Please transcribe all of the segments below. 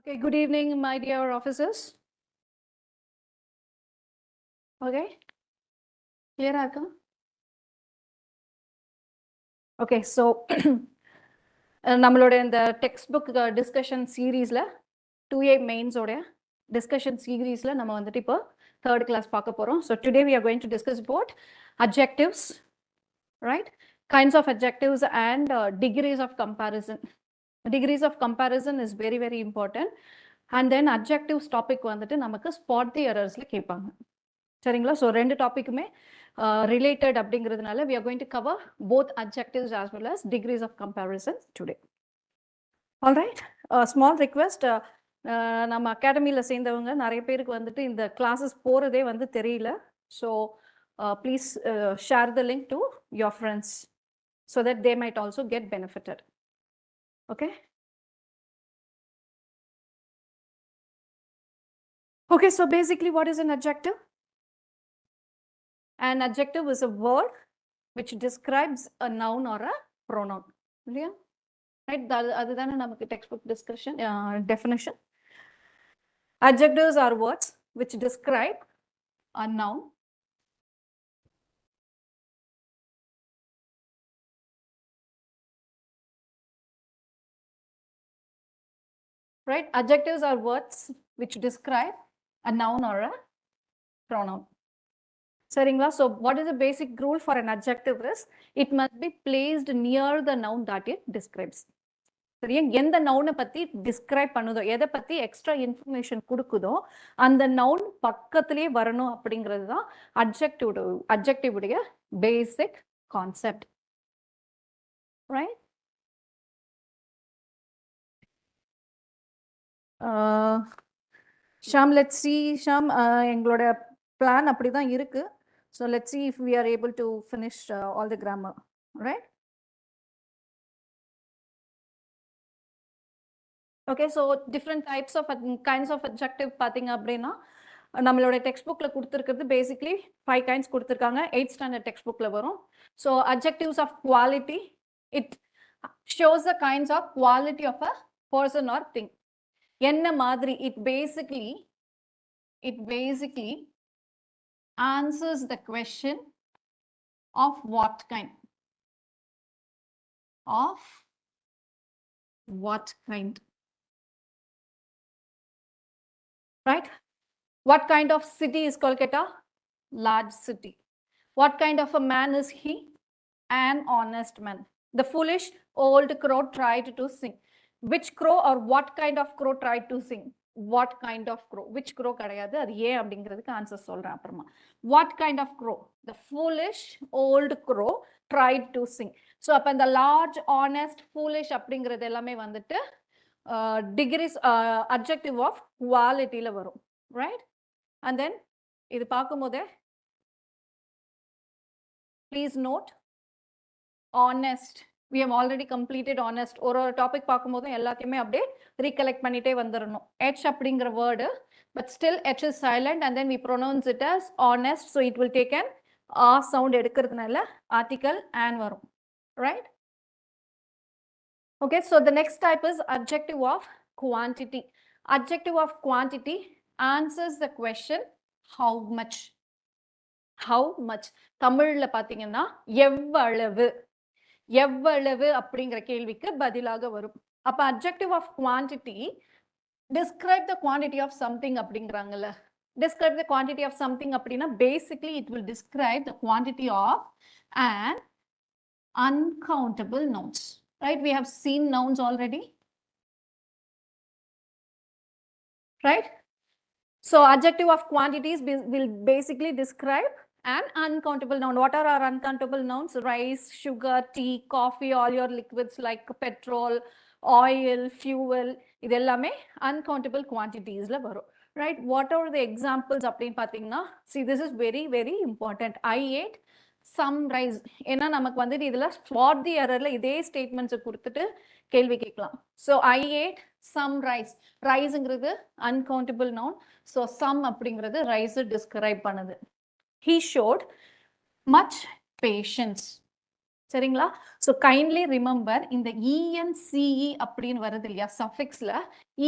Okay, good evening, my dear officers. Okay, clear ஆஇருக்கா? Okay, so நம்மளோட இந்த text book discussion சீரீஸ்ல 2A mains உடைய discussion சீரீஸ்ல நம்ம வந்துட்டு இப்போ தேர்ட் கிளாஸ் பார்க்க போறோம். So today we are going to discuss about adjectives, right? Kinds of adjectives and degrees of comparison. Degrees of comparison is very, very important. And then adjectives topic வந்துட்டு நமக்கு spot the errorsல கேட்பாங்க. சரிங்களா? So ரெண்டு டாப்பிக்குமே related அப்படிங்கிறதுனால we are going to cover both adjectives as well as degrees of comparison today. All right, small request, நம்ம அகாடமியில் சேர்ந்தவங்க நிறைய பேருக்கு வந்துட்டு இந்த கிளாஸஸ் போகிறதே வந்து தெரியல. So please share the link to your friends so that they might also get benefited. Okay? Okay, so basically what is an adjective? An adjective is a word which describes a noun or a pronoun. Yeah? Right? அதுதானே நமக்கு textbook discussion definition. Adjectives are words which describe a noun right? Adjectives are words which describe a noun or a pronoun. சரிங்களா? So what is the basic rule for an adjective is it must be placed near the noun that it describes. சரியா? எந்த நவுனை பத்தி describe பண்ணுதோ, எதை பத்தி extra information கொடுக்குதோ அந்த noun பக்கத்திலே வரணும் அப்படிங்கிறது தான் அட்ஜெக்டிவ் உடைய basic concept. Right? Sham, let's see. Sham, எங்களோட பிளான் அப்படிதான் இருக்கு. So let's see if we are able to finish all the grammar, right? Okay, so different types of kinds of adjective பாத்தீங்க அப்படின்னா நம்மளோட டெக்ஸ்ட் புக்ல கொடுத்துருக்கிறது பேசிக்லி 5 kinds கொடுத்துருக்காங்க. 8th standard டெக்ஸ்ட் புக்ல வரும். So adjectives of quality, it shows the kinds of quality of a person or thing. என்ன மாதிரி? It basically answers the question of what kind. Of what kind? Right? What kind of city is Kolkata? Large city. What kind of a man is he? An honest man. The foolish old crow tried to sing. Which crow or what kind of crow tried to sing? What kind of crow? Which crow கிடையாது, அது ஏன் அப்படிங்கிறதுக்கு answer சொல்றேன் அப்புறமா. What kind of crow? The foolish old crow tried to sing. So அப்ப இந்த large, honest, foolish அப்படிங்கிறது எல்லாமே வந்துட்டு degrees adjective of qualityல வரும். Right? And then இது பார்க்கும்போதே please note honest. We have already completed honest. ஒரு டாபிக் பார்க்கும்போது எல்லாத்தையுமே அப்படியே ரீகலெக்ட் பண்ணிட்டே வந்துடணும். H அப்படிங்கிற word, but still H is silent and then we pronounce it as honest. So it will take an R sound எடுக்கிறதுனால article and வரும். Right? Okay, so the next type is adjective of quantity. Adjective of quantity answers the question how much. How much? தமிழ்ல பாத்தீங்கன்னா எவ்வளவு, எவ்வளவு அப்படிங்கிற கேள்விக்கு பதிலாக வரும். அப்ப adjective of quantity describe the quantity of something அப்படிங்கிறாங்கல்ல. Describe the quantity of something அப்படின்னா basically it will describe the quantity of an uncountable nouns. Right? We have seen nouns already. Right? So adjective of quantities will basically describe an uncountable noun. What are our uncountable nouns? Rice, sugar, tea, coffee, all your liquids like petrol, oil, fuel. இது எல்லாமே uncountable quantitiesல வரும். Right? What are the examples அப்படின்னு பார்த்தீங்கன்னா, see this is very, very important. I ate some rice. ஏன்னா நமக்கு வந்துட்டு இதுல spot the errorல இதே statements கொடுத்துட்டு கேள்வி கேட்கலாம். So I ate some rice. Riceங்கிறது uncountable noun. So some அப்படிங்கிறது rice describe பண்ணுது. He showed much patience. சரிங்களா? ஸோ கைண்ட்லி ரிமெம்பர் இந்த ENCE அப்படின்னு வருது இல்லையா சஃபிக்ஸ்ல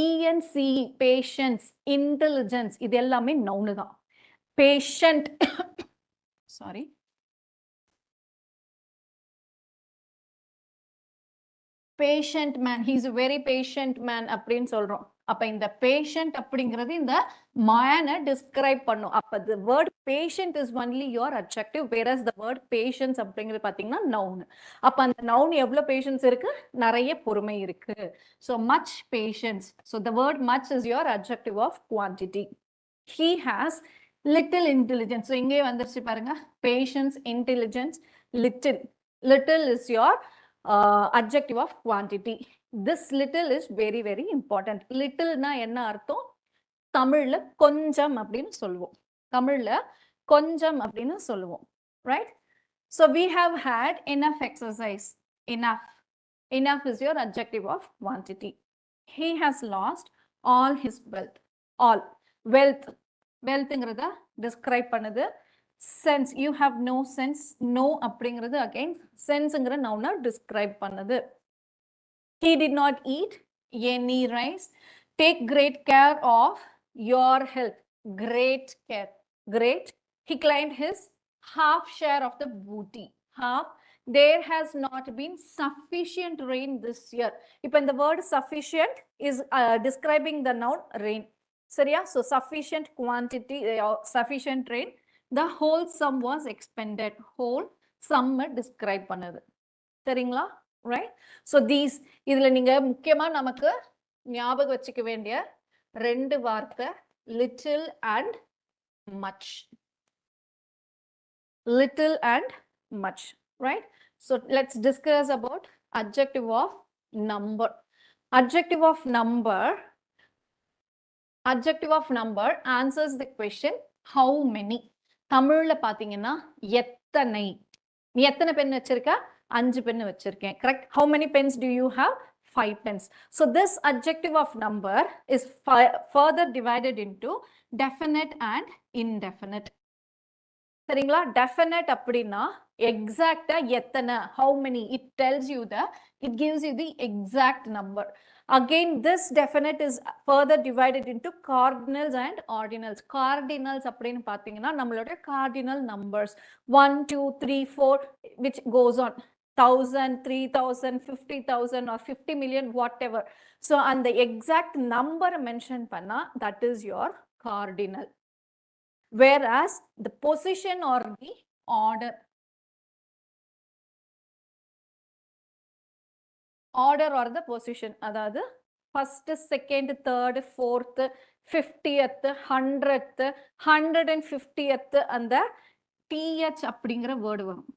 ENCE பேஷன்ஸ் இன்டெலிஜென்ஸ் இது எல்லாமே நவுனு தான். Patient sorry patient man he's very patient man அப்படின்னு சொல்றோம். அப்ப இந்த பேஷண்ட் அப்படிங்கிறது இந்த மேனை டிஸ்கிரைப் பண்ணும். அப்ப the word patient is only your adjective whereas the word patience அப்படிங்கிறது பாத்தீங்கன்னா noun. அப்ப அந்த noun எவ்வளவு patience இருக்கு? நிறைய பொறுமை இருக்கு. So much patience. So the word much is your adjective of quantity. He has little intelligence. So இங்கே வந்துருச்சு பாருங்க. Patience, intelligence, little. Little is your adjective of quantity. This little is very very important. Little na என்ன அர்த்தம்? தமிழ்ல கொஞ்சம் அப்படின்னு சொல்லுவோம். தமிழ்ல கொஞ்சம் அப்படின்னு சொல்லுவோம். Right? So we have had enough exercise. Enough. Enough is your adjective of quantity. He has lost all his wealth. All. Wealth. Wealthங்கிறத describe பண்ணுது. Sense, you have no sense. No அப்படிங்கிறது again senseங்கிற noun describe பண்ணுது. He did not eat any rice. Take great care of your health. Great care. Great. He claimed his half share of the booty. Half. There has not been sufficient rain this year. இப்போ இந்த word sufficient is describing the noun rain. சரியா? So sufficient quantity, sufficient rain. The whole sum was expended. Whole sum describe பண்ணுது. சரிங்களா? Right? So these இதுல நீங்க முக்கியமா நமக்கு ஞாபகம் வச்சுக்க வேண்டிய ரெண்டு வார்த்தை little and much. Little and much. Right? So let's discuss about adjective of number. Adjective of number. Adjective of number answers the question how many. தமிழ்ல பாத்தீங்கன்னா எத்தனை. நீ எத்தனை பென் வச்சிருக்க? 5 பென் வச்சிருக்கேன். Correct? How many pens do you have? 5 pens. So this adjective of number is further divided into definite and indefinite. சரிங்களா? Definite அப்படின்னா exactா எத்தனை, how many, it tells you it gives you the exact number. Again, this definite is further divided into cardinals and ordinals. Cardinals அப்படின்னு பார்த்தீங்கன்னா நம்மளோட cardinal numbers 1, 2, 3, 4 which goes on 1000, 3000, 50,000 or 50 million whatever. So அந்த exact number mention பண்ணா that is your cardinal. Whereas the position or the order or the position அதாவது first, second, third, fourth, 50th, 100th, 150th அந்த TH அப்படிங்கிற word வரும்.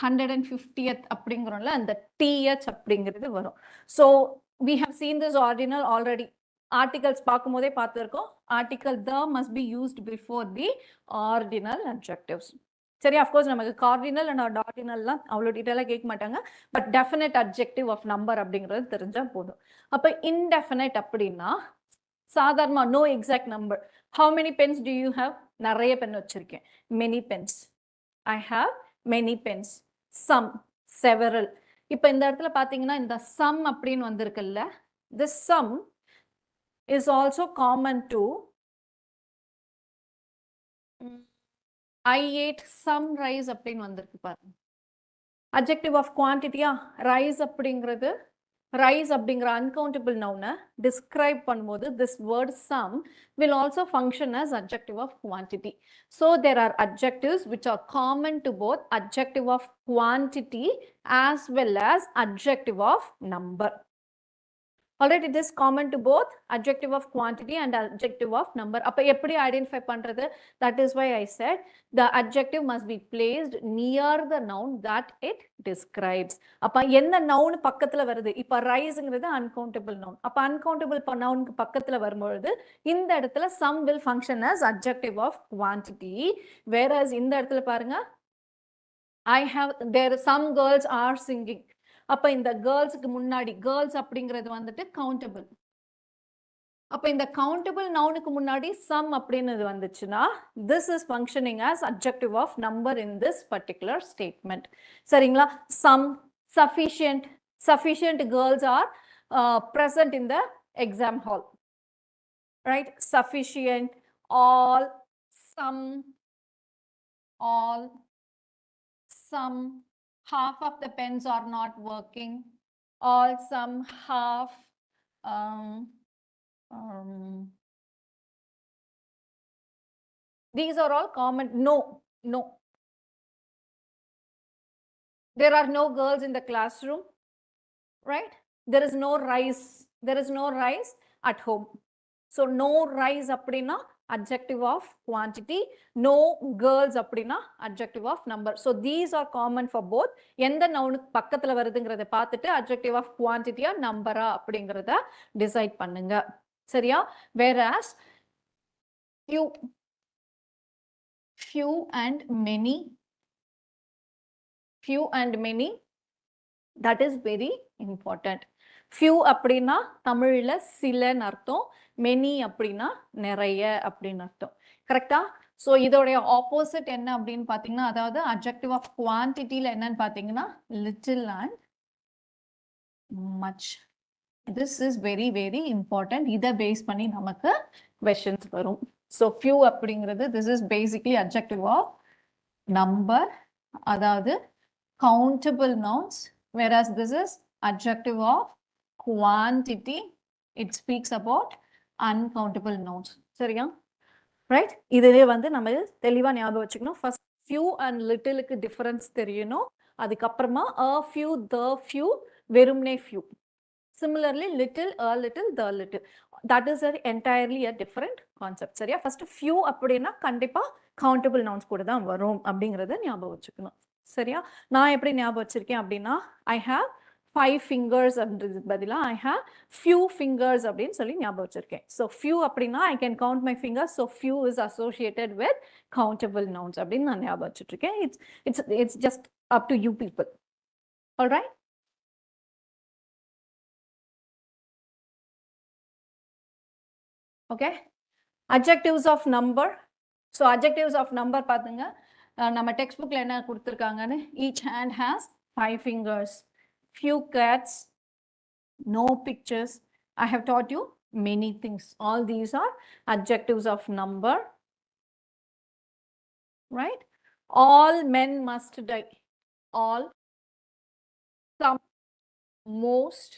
150th அப்படிங்கிறோம்ல அந்த TH அப்படிங்கிறது வரும். So we have seen this ordinal already. Articles பார்க்கும்போதே பார்த்திருக்கோம். Article the must be used before the ordinal adjectives. சரி, of course நமக்கு cardinal and ordinalலாம் அவ்வளோ டீட்டெயிலாக கேட்க மாட்டாங்க. But definite adjective of number அப்படிங்கிறது தெரிஞ்சா போதும். அப்போ indefinite அப்படின்னா சாதாரணமா no exact number. How many pens do you have? நிறைய பென் வச்சிருக்கேன். Many pens. I have many pens. Some, several. இப்போ இந்த இடத்துல பார்த்தீங்கன்னா இந்த sum அப்படின்னு வந்திருக்குல்ல, this sum is also common to I ate some rice அப்படின்னு வந்திருக்கு பாருங்க. Adjective of quantity, rice அப்படிங்கிறது rice அப்படிங்கிற uncountable noun describe பண்ணும்போது this word some will also function as adjective of quantity. So there are adjectives which are common to both adjective of quantity as well as adjective of number. Alright, it is common to both adjective of quantity and adjective of number. அப்ப எப்படி identify பண்றது? That is why I said the adjective must be placed near the noun that it describes. அப்ப என்ன noun பக்கத்துல வருது? இப்ப riceங்கிறது uncountable noun. அப்ப uncountable noun பக்கத்துல வரும்பொழுது இந்த இடத்துல some will function as adjective of quantity. Whereas இந்த இடத்துல பாருங்க some girls are singing. அப்ப இந்த கேர்ள்ஸ்க்கு முன்னாடி கேர்ள்ஸ் அப்படிங்கிறது வந்துட்டு கவுண்டபிள். அப்ப இந்த countable nounக்கு முன்னாடி some அப்படினது வந்துச்சுனா this is functioning as adjective of number in this particular statement. சரிங்களா? Some, sufficient girls are present in the exam hall. Right? Sufficient, all, some, half of the pens are not working, all, some, half, these are all common. No. There are no girls in the classroom, right? There is no rice at home. So no rice அப்படினா adjective of quantity, no girls அப்படினா adjective of number. So these are common for both. எந்த நவுனுக்கு பக்கத்துல வருதுங்கறத பார்த்துட்டு adjective of quantity ஆ நம்பரா அப்படிங்கறத decide பண்ணுங்க. சரியா? Whereas few and many, that is very important. Few அப்படினா தமிழ்ல சிலன்னு அர்த்தம், many அப்படினா நிறைய அப்படின்னு அர்த்தம். கரெக்ட்டா? சோ இதோடைய ஆப்போசிட் என்ன அப்படின்னு பாத்தீங்கன்னா, அதாவது adjective of quantityல என்னன்னு பாத்தீங்கன்னா little and much. This is very very important. இத பேஸ் பண்ணி நமக்கு questions வரும். So few அப்படிங்கிறது this is basically adjective of number, அதாவது countable nouns, whereas this is adjective of quantity. It speaks about uncountable nouns. சரியா? Right? இதுவே வந்து நம்ம தெளிவா ஞாபகம் வச்சுக்கணும். First few and littleக்கு difference தெரியணும். அதுக்கப்புறமா a few, the few, வெறும்னே few. Similarly, little, a little, the little. That is entirely a different concept. சரியா? First few அப்படின்னா கண்டிப்பா countable nouns கூட தான் வரும் அப்படிங்கறத ஞாபகம் வச்சுக்கணும். சரியா? நான் எப்படி ஞாபகம் வச்சிருக்கேன் அப்படின்னா I have 5 fingers அப்படிங்கிறதுக்கு பதிலா I have few fingers அப்படின்னு சொல்லி ஞாபகம் வச்சிருக்கேன். So few அப்படின்னா I can count my fingers. So few is associated with countable nouns அப்படின்னு நான் ஞாபகம் வச்சிட்டு இருக்கேன். It's just up to you people. All right? Okay, adjectives of number. So adjectives of number பாத்துங்க, நம்ம textbookல என்ன கொடுத்திருக்காங்கன்னு, each hand has 5 fingers, few cats, no pictures. I have taught you many things. All these are adjectives of number, right? All men must die. All, some, most.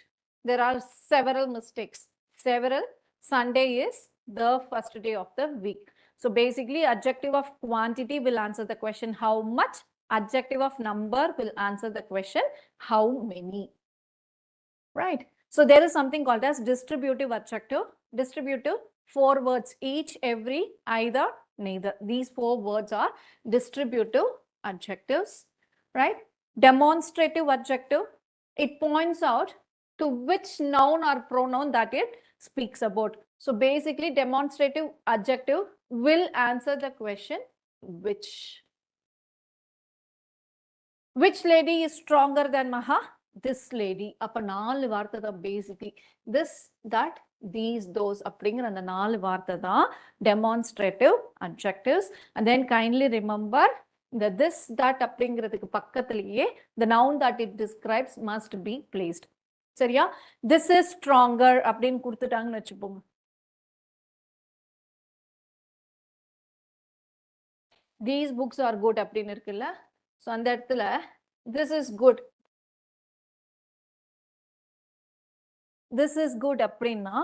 There are several mistakes. Several. Sunday is the first day of the week. So basically adjective of quantity will answer the question how much. Adjective of number will answer the question how many. Right? So there is something called as distributive adjective. Distributive, 4 words each, every, either, neither. These 4 words are distributive adjectives. Right? Demonstrative adjective, it points out to which noun or pronoun that it speaks about. So basically demonstrative adjective will answer the question which. Which lady is stronger than Maha? This lady. அப்ப 4 வார்த்தை தான் basically. This, that, these, those அப்படிங்கிற அந்த 4 வார்த்தை தான் demonstrative adjectives. And then kindly remember the this, that அப்படிங்கிறதுக்கு பக்கத்திலேயே the noun that it describes must be placed. சரியா? This is stronger அப்படின்னு கொடுத்துட்டாங்கன்னு வச்சுப்போங்க. These books are good அப்படின்னு இருக்குல்ல. So அந்த இடத்துல this is good. This is good அப்படின்னா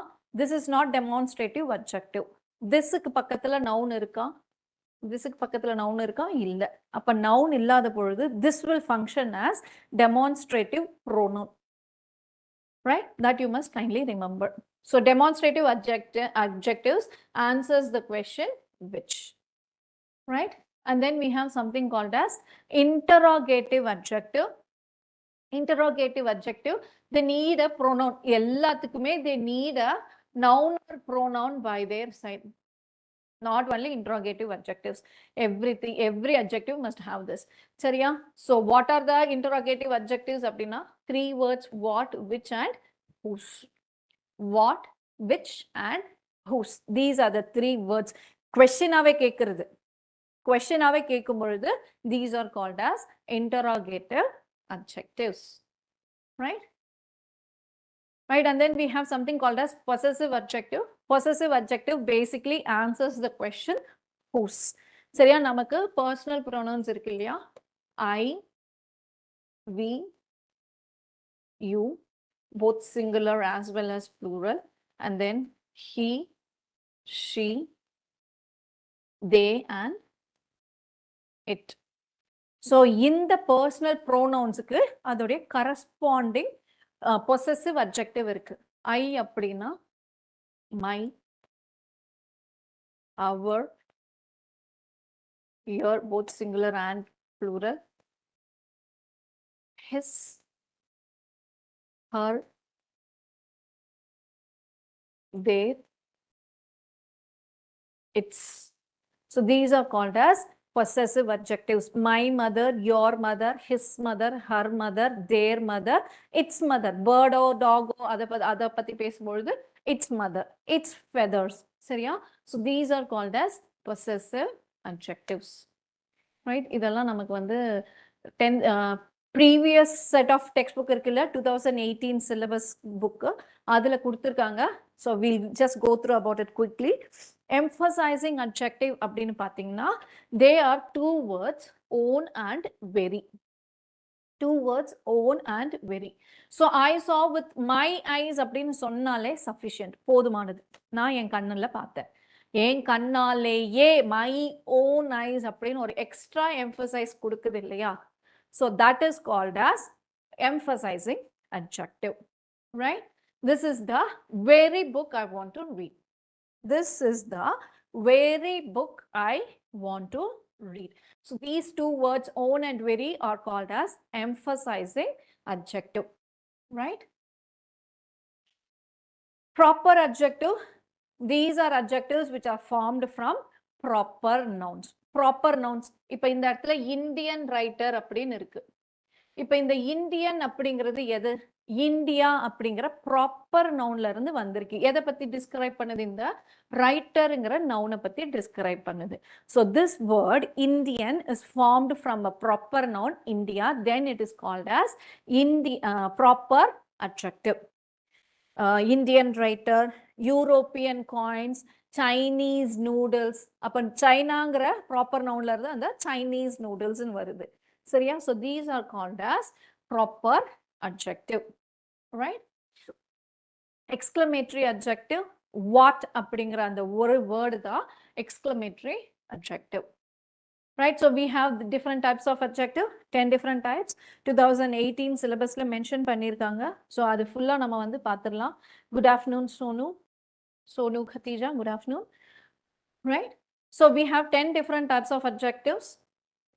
this is not demonstrative adjective. Thisக்கு பக்கத்துல noun இருக்கா? Thisக்கு பக்கத்துல noun இருக்கா? இல்ல. அப்ப noun இல்லாத பொழுது this will function as demonstrative pronoun. Right? That you must kindly remember. So demonstrative adjectives answers the question which. Right? And then we have something called as interrogative adjective. Interrogative adjective, they need a pronoun. எல்லாத்துக்குமே they need a noun or pronoun by their side. Not only interrogative adjectives. Every adjective must have this. சரியா? So what are the interrogative adjectives அப்படின்னா 3 words, what, which and whose. What, which and whose. These are the three words. Question-ஆவே கேட்கிறது. Question-ஆவே கேட்கும் பொழுது these are called as interrogative adjectives. Right? Right, and then we have something called as possessive adjective. Possessive adjective basically answers the question whose. சரியா, நமக்கு personal pronouns இருக்கு இல்லையா? I, we, you, both singular as well as plural, and then he, she, they, and it. So இந்த personal pronounsக்கு அதோடைய corresponding possessive adjective இருக்கு. I அப்படின்னா my, our, your, both singular and plural, his, her, their, its. So these are called as possessive adjectives. My mother, your mother, his mother, her mother, their mother, its mother. Bird or dog or other பத்தி பேசும்பொழுது its mother, its feathers. சரியா? So these are called as possessive adjectives. Right? இதெல்லாம் நமக்கு வந்து previous set of textbook இருக்குல்ல 2018 syllabus book அதுல கொடுத்திருக்காங்க. So we'll just go through about it quickly. Emphasizing adjective அப்படின்னு பார்த்தீங்கன்னா they are two words, own and very. Two words, own and very. So I saw with my eyes அப்படின்னு சொன்னாலே sufficient, போதுமானது. நான் என் கண்ணுல பார்த்தேன். என் கண்ணாலேயே my own eyes அப்படின்னு ஒரு extra emphasize கொடுக்குது இல்லையா? So that is called as emphasizing adjective, right? This is the very book I want to read. This is the very book I want to read. So these two words, own and very, are called as emphasizing adjective, right? Proper adjective. These are adjectives which are formed from proper nouns. Proper nouns. இப்போ இந்த இடத்துல Indian writer அப்படின்னு இருக்கு. இப்போ இந்த Indian அப்படிங்கிறது எது? India அப்படிங்கிற ப்ராப்பர் நவுன்ல இருந்து வந்திருக்கு. எதை பத்தி டிஸ்கிரைப் பண்ணுது? இந்த ரைட்டருங்கிற நவுனை பத்தி டிஸ்கிரைப் பண்ணுது. So this word Indian is formed from a proper noun India, then it is called as proper adjective. Indian writer, European coins, Chinese noodles. அப்போ சைனாங்கிற ப்ராப்பர் நவுன்ல இருந்து அந்த சைனீஸ் நூடுல்ஸ்ன்னு வருது. சரியா? So these are called as proper adjective, right? Exclamatory adjective, what அப்படிங்கிற அந்த ஒரு word தான் exclamatory adjective, right? So we have the different types of adjective, 10 different types. 2018 syllabusல mention பண்ணிருக்காங்க. So அது ஃபுல்லா நம்ம வந்து பார்த்துடலாம். Good afternoon Sonu Khatija, good afternoon, right? So we have 10 different types of adjectives.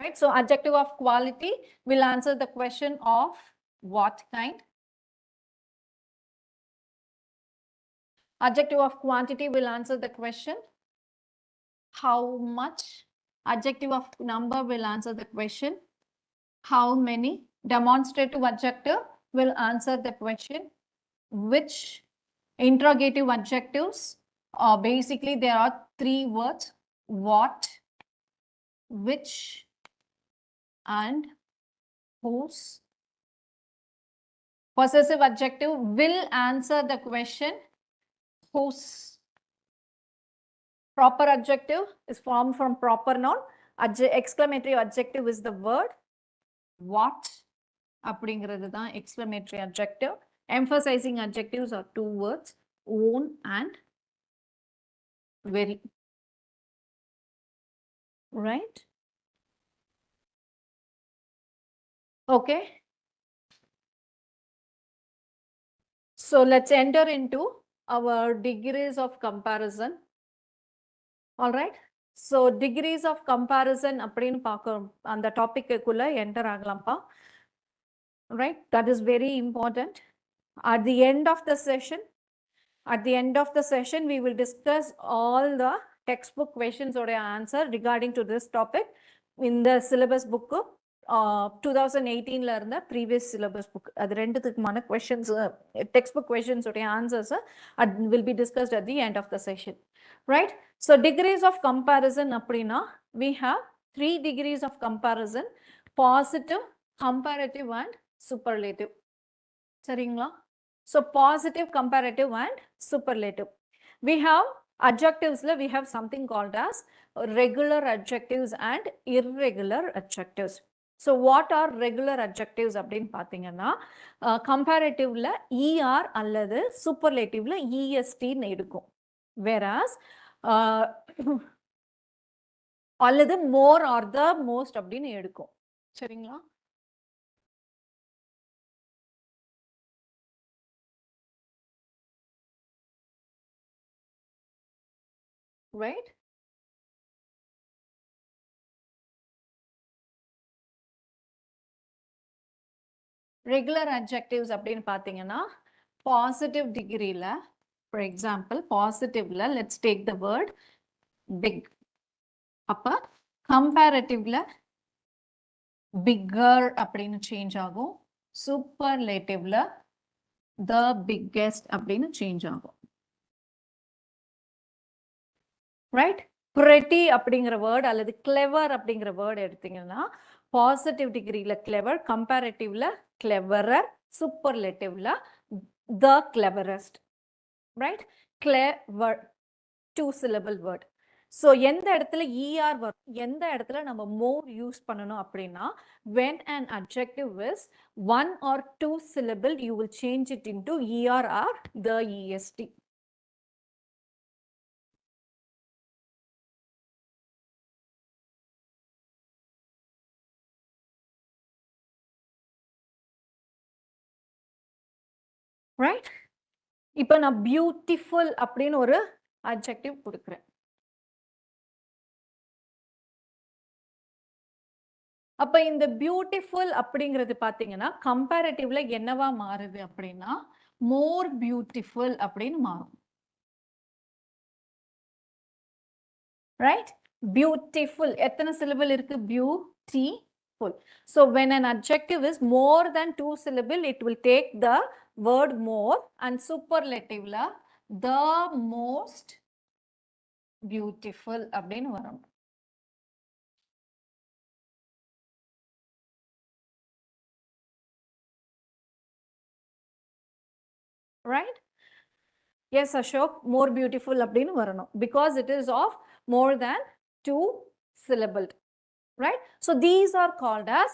Right, so adjective of quality will answer the question of what kind. Adjective of quantity will answer the question how much. Adjective of number will answer the question how many. Demonstrative adjective will answer the question which. Interrogative adjectives are basically there are three words: what, which, and whose. Possessive adjective will answer the question whose. Proper adjective is formed from proper noun. Exclamatory adjective is the word what. அப்படிங்கிறது தான் exclamatory adjective. Emphasizing adjectives are two words, own and very, right? Okay. So let's enter into our degrees of comparison. All right. So degrees of comparison அப்படின்னு பார்க்கிறோம். அந்த டாபிக்குள்ள enter ஆகலாம்ப்பா. Right. That is very important. At the end of the session, we will discuss all the textbook questions or answer regarding to this topic in the syllabus book. 2018ல இருந்த previous syllabus book அது ரெண்டுத்துக்குமான questions text book questions உடைய answers will be discussed at the end of the session, right? So degrees of comparison அப்படின்னா we have 3 degrees of comparison: positive, comparative and superlative. சரிங்களா? So positive, comparative and superlative. We have adjectives, we have something called as regular adjectives and irregular adjectives. So what are regular adjectives அப்படின்னு பார்த்தீங்கன்னா கம்பேரிட்டிவ்ல ER அல்லது சூப்பர்லேட்டிவ்ல EST ன்னு எடுக்கும். whereas அல்லது more or the most அப்படின்னு எடுக்கும். சரிங்களா? right? Regular adjectives அப்படின்னு பார்த்தீங்கன்னா positive degreeல, for example positiveல let's take the word big. அப்ப comparativல bigger அப்படின்னு சேஞ்ச் ஆகும். superlativல the biggest அப்படின்னு சேஞ்ச் ஆகும். right? pretty அப்படிங்கிற வேர்ட் அல்லது clever அப்படிங்கிற வேர்ட் எடுத்தீங்கன்னா பாசிட்டிவ் டிகிரில clever, கம்பேரிட்டிவ்ல cleverer, superlativல the cleverest, right? clever 2 syllable word. so எந்த இடத்துல er வரும், எந்த இடத்துல நம்ம more யூஸ் பண்ணணும் அப்படின்னா when an adjective is 1 or 2 syllable you will change it into er or the est. right? இப்போ நான் பியூட்டிஃபுல் அப்படின்னு ஒரு அட்ஜெக்டிவ் கொடுக்குறேன். அப்ப இந்த பியூட்டிஃபுல் அப்படிங்கிறது பாத்தீங்கன்னா கம்பேரிட்டிவ்ல என்னவா மாறுது அப்படின்னா மோர் பியூட்டிஃபுல் அப்படின்னு மாறும். ரைட்? பியூட்டிஃபுல் எத்தனை சிலபிள் இருக்கு? Beautiful. So when an adjective is more than 2 syllable it will take the word more and superlatively the most beautiful அப்படின்னு வரும். right? yes Ashok, more beautiful அப்படின்னு வரணும் because it is of more than 2 syllabled. right? so these are called as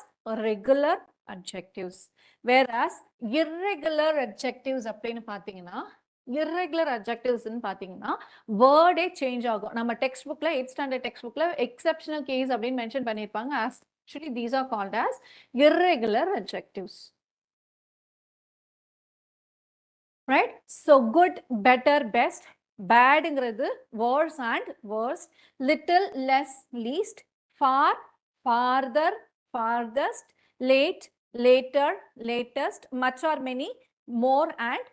regular adjectives. whereas irregular adjectives அப்படின்னு பார்த்தீங்கன்னா irregular adjectives ன்னு பார்த்தீங்கன்னா வேர்டே change ஆகும். நம்ம டெக்ஸ்ட் புக்ல 8th ஸ்டாண்டர்ட் டெக்ஸ்ட் புக்ல எக்ஸெப்ஷனல் கேஸ் அப்படின்னு மென்ஷன் பண்ணியிருப்பாங்க. actually these are called as irregular adjectives. right? so good, better, best, badங்கிறது worse and worst, little, less, least, far, farther, farthest, late, later, latest, much or many, more and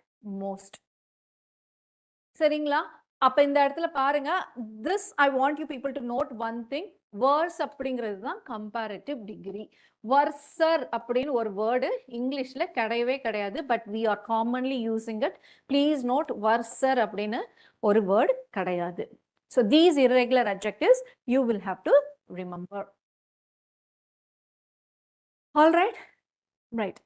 most. சரிங்களா? அப்ப இந்த இடத்துல பாருங்க, this I want you people to note one thing. worse அப்படிங்கிறது தான் comparative degree. worser அப்படின்னு ஒரு word இங்கிலீஷ்ல கிடையவே கிடையாது. But we are commonly using it. please note worser அப்படின்னு ஒரு வேர்டு கிடையாது. so these irregular adjectives you will have to remember. all right? right.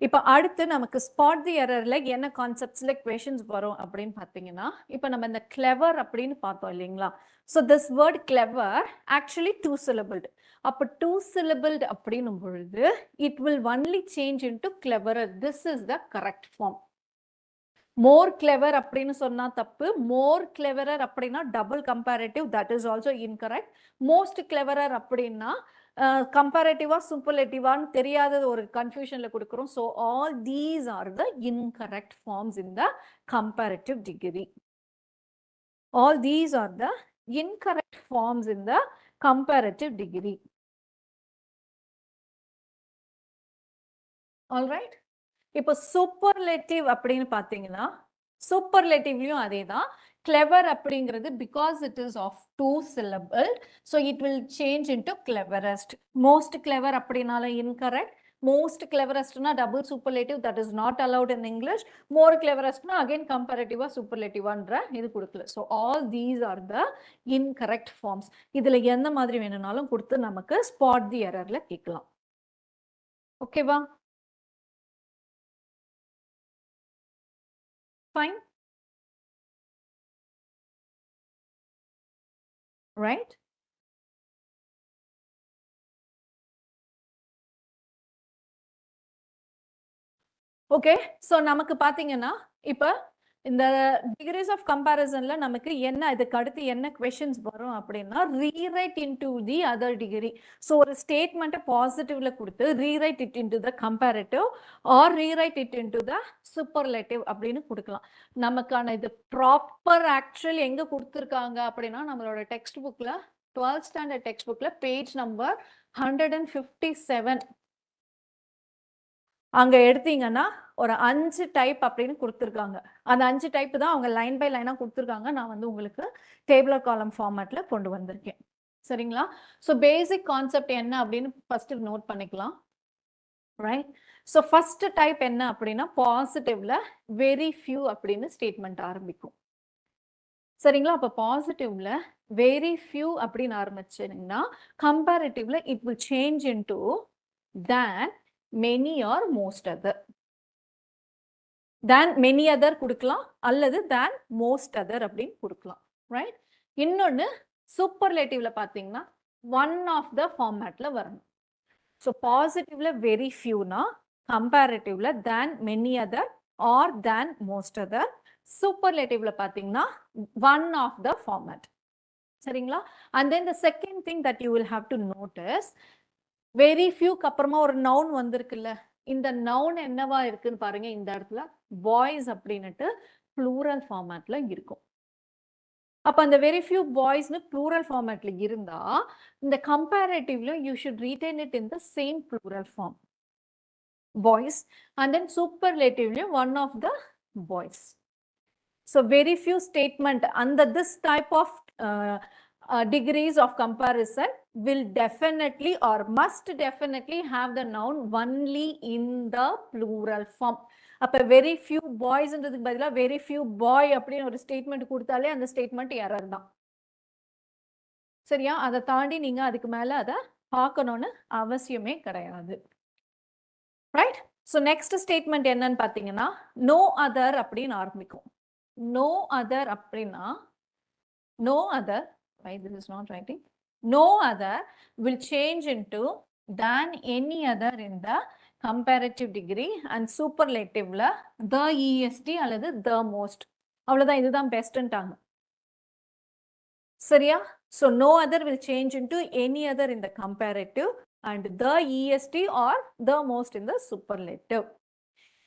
இப்போ அடுத்து நமக்கு ஸ்பாட் தி எரர்ல என்ன கான்செப்ட்ஸ்ல क्वेश्चंस வரும் அப்படின்னு பாத்தீங்கன்னா இப்போ நம்ம இந்த clever அப்படின்னு பார்த்தோம் இல்லீங்களா? so this word clever actually 2 syllabled. அப்ப 2 syllabled அப்படினும் பொழுது it will only change into cleverer. this is the correct form. more clever அப்படின்னு சொன்னா தப்பு. more cleverer அப்படின்னா double comparative, that is also incorrect. most cleverer அப்படின்னா கம்பேரிட்டிவா சூப்பர்லேட்டிவான்னு தெரியாத ஒரு கன்ஃபியூஷன்ல கொடுக்குறோம். so all these are the incorrect forms in the comparative degree. all these are the incorrect forms in the comparative degree. all right? இப்போ superlative அப்படின்னு பார்த்தீங்கன்னா சூப்பர்லேட்டிவ்லயும் அதே தான். clever அப்படிங்கிறது because it is of 2 syllable, so it will change into cleverest. Most clever அப்படினால incorrect. Most cleverest na double superlative, that is not allowed in English. More cleverest na again comparative superlative andra idu kudukala. So all these are the incorrect forms. Idhula endha madri venunalum kuduthu namakku spot the error la kekkalam. Okay va? Fine. Right? Okay, so நமக்கு பார்த்தீங்கன்னா இப்போ இந்த decrease of கம்பேரிசன்ல நமக்கு என்ன இதுக்கு அடுத்து என்ன questions வரும் அப்படின்னா rewrite into the other degree. So ஒரு ஸ்டேட்மெண்ட்டை பாசிட்டிவ்ல கொடுத்து rewrite it into the comparative or rewrite it into the superlative அப்படின்னு கொடுக்கலாம். நமக்கான இது ப்ராப்பர் ஆக்சுவல் எங்கே கொடுத்துருக்காங்க அப்படின்னா நம்மளோட டெக்ஸ்ட் புக்கில் 12th ஸ்டாண்டர்ட் டெக்ஸ்ட் புக்கில் பேஜ் நம்பர் 157 அங்க எடுத்தீங்கன்னா ஒரு 5 டைப் அப்படின்னு கொடுத்துருக்காங்க. அந்த 5 டைப் தான் அவங்க லைன் பை லைனா கொடுத்துருக்காங்க. நான் வந்து உங்களுக்கு டேபிளர் காலம் ஃபார்மேட்ல கொண்டு வந்திருக்கேன். சரிங்களா? ஸோ பேசிக் கான்செப்ட் என்ன அப்படின்னு ஃபர்ஸ்ட் நோட் பண்ணிக்கலாம். ரைட்? ஸோ ஃபர்ஸ்ட் டைப் என்ன அப்படின்னா பாசிட்டிவ்ல வெரி ஃபியூ அப்படின்னு ஸ்டேட்மெண்ட் ஆரம்பிக்கும். சரிங்களா? அப்போ பாசிட்டிவ்ல வெரி ஃபியூ அப்படின்னு ஆரம்பிச்சீங்கன்னா கம்பேரிட்டிவ்ல it will change into than many or most other. Than many other கொடுக்கலாம் அல்லது than most other அப்படின்னு கொடுக்கலாம். ரைட்? இன்னொன்னு சூப்பர்லேட்டிவ்ல பார்த்தீங்கன்னா ஒன் ஆஃப் த ஃபார்மேட்ல வரணும். ஸோ பாசிட்டிவ்ல வெரி ஃபியூனா கம்பேரிட்டிவ்ல than many other or than most other. சூப்பர்லேட்டிவ்ல பார்த்தீங்கன்னா ஒன் ஆஃப் த ஃபார்மேட். சரிங்களா? and then the second thing that you will have to notice, very ஃபியூக்கு அப்புறமா ஒரு நவுன் வந்திருக்குல்ல, இந்த நவுன் என்னவா இருக்குன்னு பாருங்க. இந்த இடத்துல பாய்ஸ் அப்படின்னுட்டு ப்ளூரல் ஃபார்மேட்ல இருக்கும். அப்ப அந்த வெரி ஃபியூ பாய்ஸ்னு ப்ளூரல் ஃபார்மேட்ல இருந்தா இந்த கம்பேரிட்டிவ்ல you should retain it in the same plural form boys and then சூப்பர்லேட்டிவ்லயும் one of the boys. So very few statement அந்த this type of degrees of comparison will definitely or must definitely have the noun only in the plural form. அப்ப very few boys ன்றதுக்கு பதிலா very few boy அப்படின்னு ஒரு statement கொடுத்தாலே அந்த statement error தான். சரியா? அதை தாண்டி நீங்க அதுக்கு மேல அதை பார்க்கணும்னு அவசியமே கிடையாது. ரைட்? ஸோ நெக்ஸ்ட் ஸ்டேட்மெண்ட் என்னன்னு பார்த்தீங்கன்னா நோ அதர் அப்படின்னு ஆரம்பிக்கும். நோ அதர் அப்படின்னா no other, why this is not writing, no other will change into than any other in the comparative degree and superlative-ல the est அல்லது the most. அவ்வளவுதான், இதுதான் பெஸ்ட்ன்ட்டாங்க. சரியா? so no other will change into any other in the comparative and the est or the most in the superlative.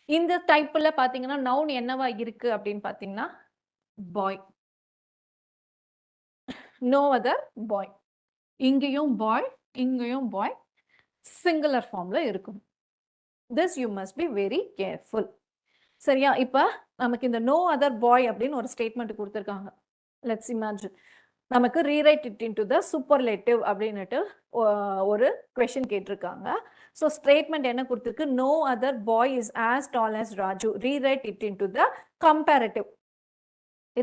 இந்த டைப்ல பாத்தீங்கன்னா noun என்னவா இருக்கு அப்படின்னு பாத்தீங்கன்னா பாய், no other boy. இங்கேயும் பாய், இங்கேயும் பாய், சிங்குலர் ஃபார்ம்ல இருக்கும். this you must be very careful. சரியா? இப்ப நமக்கு இந்த no other boy அப்படின்னு ஒரு ஸ்டேட்மெண்ட் கொடுத்துருக்காங்க. let's imagine நமக்கு rewrite it into the superlative அப்படின்னுட்டு ஒரு question கேட்டிருக்காங்க. ஸோ ஸ்டேட்மெண்ட் என்ன கொடுத்துருக்கு? no other boy is as tall as Raju. rewrite it into the comparative.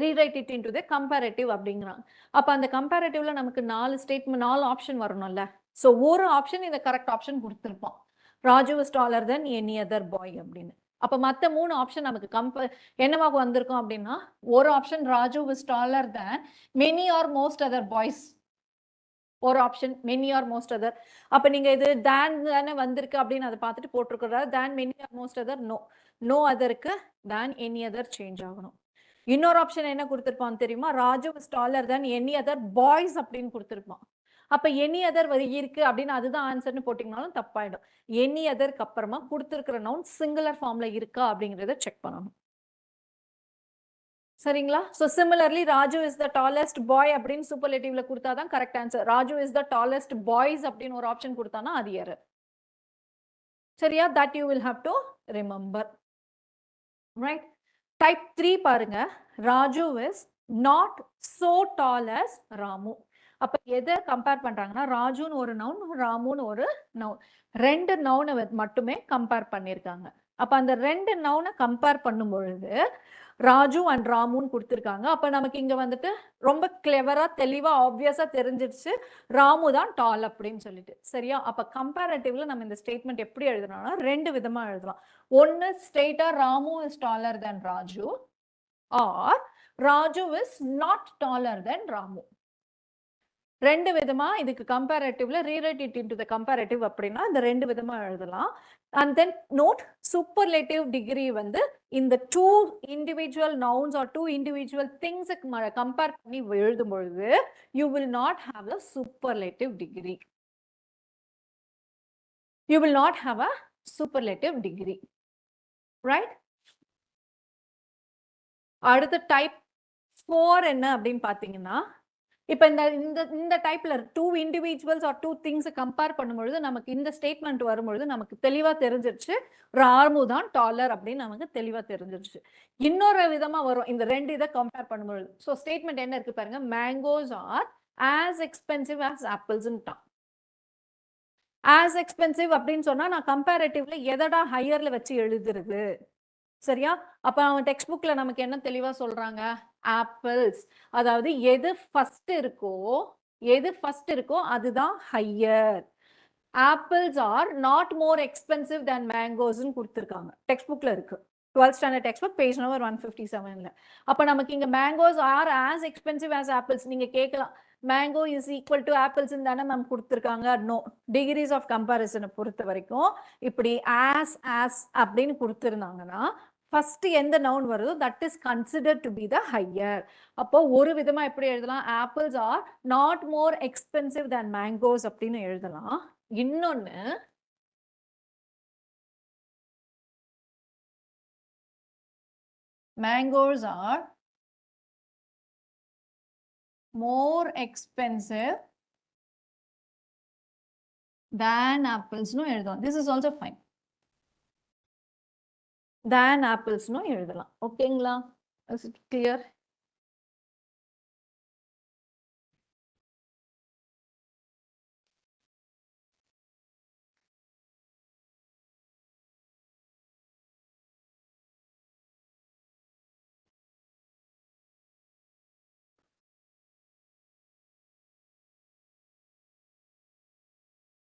rewrite it into the comparative அப்படிங்கிறாங்க. அப்ப அந்த கம்பேரிட்டிவ்ல நமக்கு 4 ஸ்டேட்மெண்ட் 4 ஆப்ஷன் வரணும்ல. ஸோ ஒரு ஆப்ஷன் இந்த கரெக்ட் ஆப்ஷன் கொடுத்துருப்போம், Raju is taller than any other boy அப்படின்னு. அப்ப மத்த 3 ஆப்ஷன் நமக்கு என்னவாக வந்திருக்கும் அப்படின்னா ஒரு option Raju is taller than many or most other boys, ஒரு option many or most other. அப்ப நீங்க இது தேன் தானே வந்திருக்கு அப்படின்னு அதை பார்த்துட்டு போட்டிருக்கிறாரு. Than many or most other no, no அதருக்கு தேன் எனி அதர் சேஞ்ச் ஆகணும். இன்னொரு ஆப்ஷன் என்ன கொடுத்திருப்பான் தெரியுமா? Raju is taller than any other boys அப்படின்னு கொடுத்திருப்பான். அப்ப எனி அதர் இருக்கு அப்படின்னு அதுதான் ஆன்சர்னு போட்டீங்கனாலும் தப்பாயிடும். எனி அதருக்கு அப்புறமா கொடுத்திருக்கிற நவுன் சிங்குலர் ஃபார்ம்ல இருக்கா அப்படிங்கறத செக் பண்ணணும். சரிங்களா? So similarly Raju is the tallest பாய் அப்படின்னு சூப்பர்லேட்டிவ்ல கொடுத்தாதான் correct answer. Raju is the tallest boys அப்படின்னு ஒரு ஆப்ஷன் கொடுத்தானா அது எரர். சரியா? That you will have to remember. Right? Type 3 பாருங்க. Raju is not so tall as Ramu. அப்ப எதை கம்பேர் பண்றாங்கன்னா ராஜுன்னு ஒரு நவுன், ராமுன்னு ஒரு நவுன், ரெண்டு நவுனை மட்டுமே கம்பேர் பண்ணியிருக்காங்க. அப்ப அந்த ரெண்டு நவுனை கம்பேர் பண்ணும் பொழுது ராஜு அண்ட் ராமுன்னு கொடுத்துருக்காங்க. அப்ப நமக்கு இங்க வந்துட்டு ரொம்ப கிளெவரா தெளிவா ஆப்வியஸா தெரிஞ்சிருச்சு ராமு தான் டால் அப்படின்னு சொல்லிட்டு. சரியா? அப்ப கம்பேரட்டிவ்ல நம்ம இந்த ஸ்டேட்மெண்ட் எப்படி எழுதணும்னா ரெண்டு விதமா எழுதலாம். ஒன்னு ஸ்ட்ரெயிட்டா Ramu is taller than Raju, or Raju is not taller than Ramu. ரெண்டு விதமா இதுக்கு கம்பேரட்டிவ்ல rewrite it into the comparative அப்படின்னா இந்த ரெண்டு விதமா எழுதலாம். And then note superlative degree வந்து இந்த two individual nouns or two individual things compare பண்ணி எழுதும் பொழுது you will not have a superlative degree. You will not have a superlative degree, right? அடுத்த டைப் 4 என்ன அப்படின்னு பாத்தீங்கன்னா இப்ப இந்த டைப்ல two individuals or two things compare பண்ணும்பொழுது நமக்கு இந்த ஸ்டேட்மெண்ட் வரும்பொழுது நமக்கு தெளிவா தெரிஞ்சிருச்சு ராமு தான் டாலர் அப்படின்னு நமக்கு தெளிவா தெரிஞ்சிருச்சு. இன்னொரு விதமா வரும் இந்த ரெண்டு இதை கம்பேர் பண்ணும்பொழுது. ஸோ ஸ்டேட்மெண்ட் என்ன இருக்கு பாருங்க, mangoes are as expensive as apples. As expensive அப்படின்னு சொன்னா நான் கம்பேரட்டிவ்ல எதடா ஹையர்ல வச்சு எழுதுறது. சரியா? அப்ப அவன் டெக்ஸ்ட் புக்ல நமக்கு என்ன தெளிவா சொல்றாங்க, ஆப்பிள்ஸ், அதாவது எது ஃபர்ஸ்ட் இருக்கோ அதுதான் higher. Apples are not more expensive than மேங்கோஸ்ன்னு கொடுத்துருக்காங்க, டெக்ஸ்ட் புக்ல இருக்கு. 12th standard text book page number 157ல. அப்ப நமக்கு இங்க mangoes are as expensive as apples. நீங்க கேட்கலாம் mango is equal to apples தானே மேம் கொடுத்துருக்காங்க. நோ, டிகிரிஸ் ஆஃப் கம்பேரிசனை பொறுத்த வரைக்கும் இப்படி ஆஸ் அப்படின்னு கொடுத்துருந்தாங்கன்னா ஃபர்ஸ்ட் எந்த நவுன் வருதோ that is considered to be the higher. அப்போ ஒரு விதமா எப்படி எழுதலாம், apples are not more expensive than mangoes அப்படின்னு எழுதலாம். இன்னொன்னு mangoes are more expensive than apples no எழுதலாம். This is also fine. Than apples no எழுதலாம். ஓகேங்களா? Is it clear?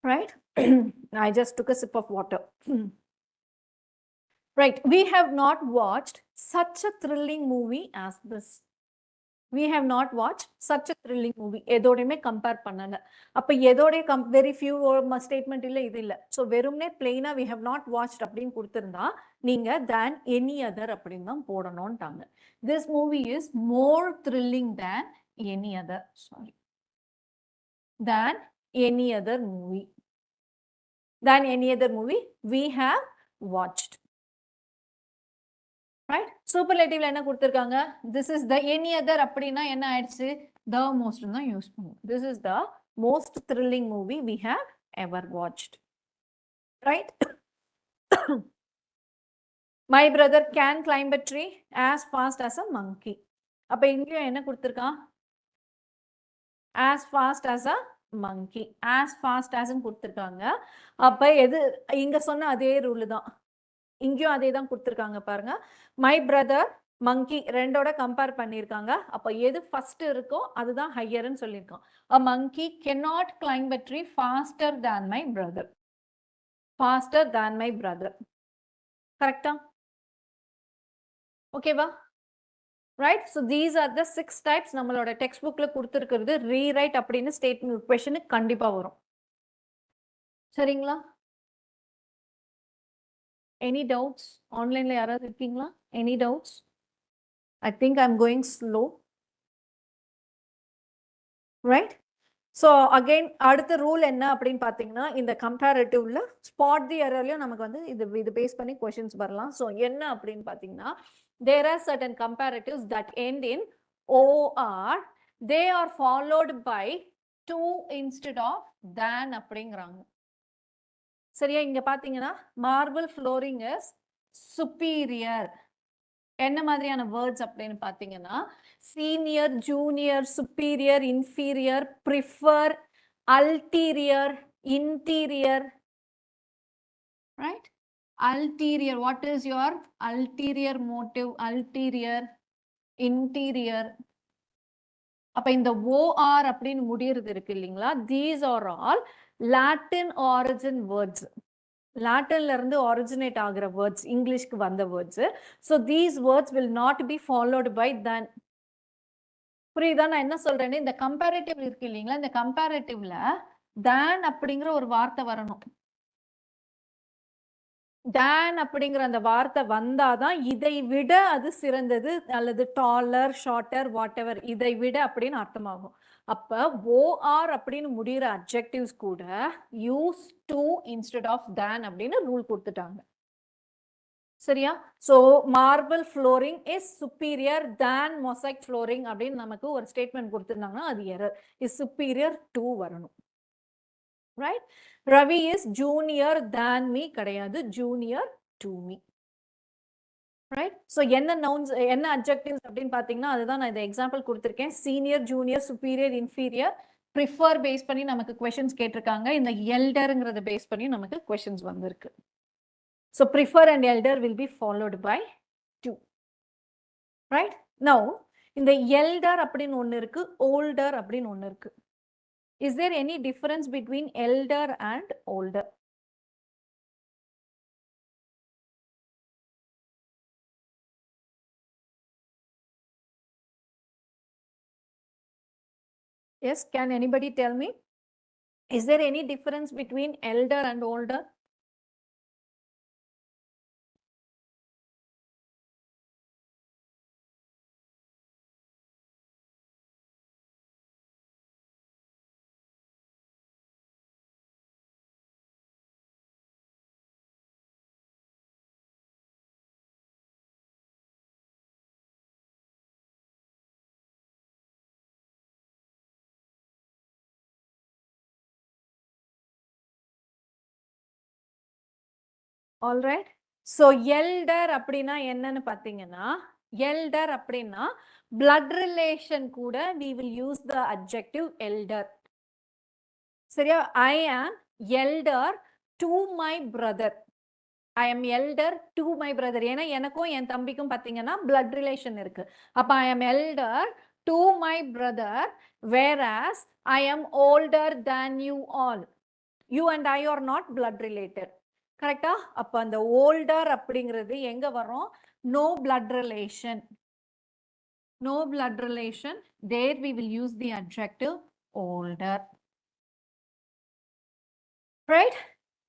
Right? I just took a sip of water. Right. We have not watched such a thrilling movie as this. We have not watched such a thrilling movie. எதோடையுமே compare பண்ணல. அப்ப எதோடைய very few statement இல்ல, இது இல்ல. ஸோ வெறும்னே பிளெயினா we have not watched அப்படின்னு கொடுத்திருந்தா நீங்க than any other அப்படின்னு தான் போடணும்ட்டாங்க. This movie is more thrilling than any other. Sorry. Than any other movie. Than any other movie we have watched. Right? Superlative என்ன கொடுத்திருக்காங்க, this is the any other அப்படின்னா என்ன ஆயிடுச்சு, the most தான் use பண்ணுவோம். This is the most thrilling movie we have ever watched. Right? My brother can climb a tree as fast as a monkey. அப்ப இங்கேயும் என்ன கொடுத்திருக்கான், as fast as a monkey. as fast as கொடுத்திருக்காங்க. அப்ப எது இங்க சொன்ன அதே ரூல் தான் இங்கேயும் அதே தான் கொடுத்துருக்காங்க பாருங்க. மை பிரதர் மங்கி ரெண்டோட கம்பேர் பண்ணியிருக்காங்க. அப்போ எது ஃபர்ஸ்ட் இருக்கோ அதுதான் ஹையர்னு சொல்லியிருக்கோம். A monkey cannot climb a tree faster than my brother. Faster than my brother. கரெக்டா? ஓகேவா? Right. So these are the 6 types நம்மளோட டெக்ஸ்ட் புக்ல கொடுத்துருக்கிறது. ரீரைட் அப்படின்னு ஸ்டேட்மெண்ட் கொஸ்டினுக்கு கண்டிப்பா வரும். சரிங்களா? Any doubts? Online யாராவது இருக்கீங்களா? Any doubts? I think I'm going slow. Right? So again அடுத்த ரூல் என்ன அப்படின்னு பார்த்தீங்கன்னா இந்த கம்பேரிட்டிவ்ல ஸ்பாட் தி எரர்லயும் நமக்கு வந்து இது பேஸ் பண்ணி கொஸ்டின்ஸ் வரலாம். ஸோ என்ன அப்படின்னு பார்த்தீங்கன்னா there are certain comparatives that end in OR. They are followed by to instead of than அப்படிங்கிறாங்க. சரியா? இங்க பாத்தீங்கன்னா மார்பிள் ஃப்ளோரிங் இஸ் சுப்பீரியர். என்ன மாதிரியான வேர்ட்ஸ் அப்படின்னு பார்த்தீங்கன்னா senior, junior, superior, inferior, prefer, ulterior, interior, right? Ulterior, what is your ulterior motive? Ulterior, interior. அப்ப இந்த OR அப்படின்னு முடியறது இருக்கு இல்லைங்களா? These are all Latin origin words. லாட்டின்ல இருந்து originate ஆகிற words, இங்கிலீஷ்க்கு வந்த words. So these words will not be followed by than. புரியுதா நான் என்ன சொல்றேன்னு? இந்த கம்பேரிட்டிவ் இருக்கு இல்லைங்களா? இந்த கம்பேரிட்டிவ்ல than அப்படிங்கிற ஒரு வார்த்தை வரணும். dan அப்படிங்கிற அந்த வார்த்தை வந்தாதான் இதை விட அது சிறந்தது அல்லது டாலர், ஷார்ட்டர், வாட் எவர், இதை விட அப்படின்னு அர்த்தமாகும். அப்ப OR அப்படின்னு முடிகிற அட்ஜெக்டிவ்ஸ் கூட use to instead of dan அப்படின்னு ரூல் கொடுத்துட்டாங்க. சரியா? So marble flooring is superior than mosaic flooring அப்படின்னு நமக்கு ஒரு ஸ்டேட்மெண்ட் கொடுத்துருந்தாங்கன்னா அது எரர். இஸ் சுப்பீரியர் டு வரணும். Right? Ravi is junior than me கிடையாது, junior to me. Right? So என்ன nouns, என்ன adjectives அப்படின்னு பார்த்தீங்கன்னா அதுதான் நான் இந்த எக்ஸாம்பிள் கொடுத்திருக்கேன். Senior, junior, superior, inferior, prefer base பண்ணி நமக்கு கொஸ்டின்ஸ் கேட்டிருக்காங்க. இந்த எல்டர்ங்கிறத பேஸ் பண்ணி நமக்கு கொஸ்டின்ஸ் வந்திருக்கு. So prefer and elder will be followed by to. Right? Now இந்த elder அப்படின்னு ஒன்னு இருக்கு, older அப்படின்னு ஒன்னு இருக்கு. Is there any difference between elder and older? Yes, can anybody tell me? Is there any difference between elder and older? All right. So elder அப்படினா என்னன்னு பாத்தீங்கன்னா elder அப்படினா blood relation கூட we will use the adjective elder. சரியா? I am elder to my brother. I am elder to my brother. ஏன்னா எனக்கும் என் தம்பிக்கும் பாத்தீங்கன்னா blood relation இருக்கு. அப்ப I am elder to my brother whereas I am older than you all. You and I are not blood related. கரெக்டா? அப்ப அந்த older அப்படிங்கிறது எங்க வரும்? No blood relation. No blood relation. There we will use the adjective older. Right?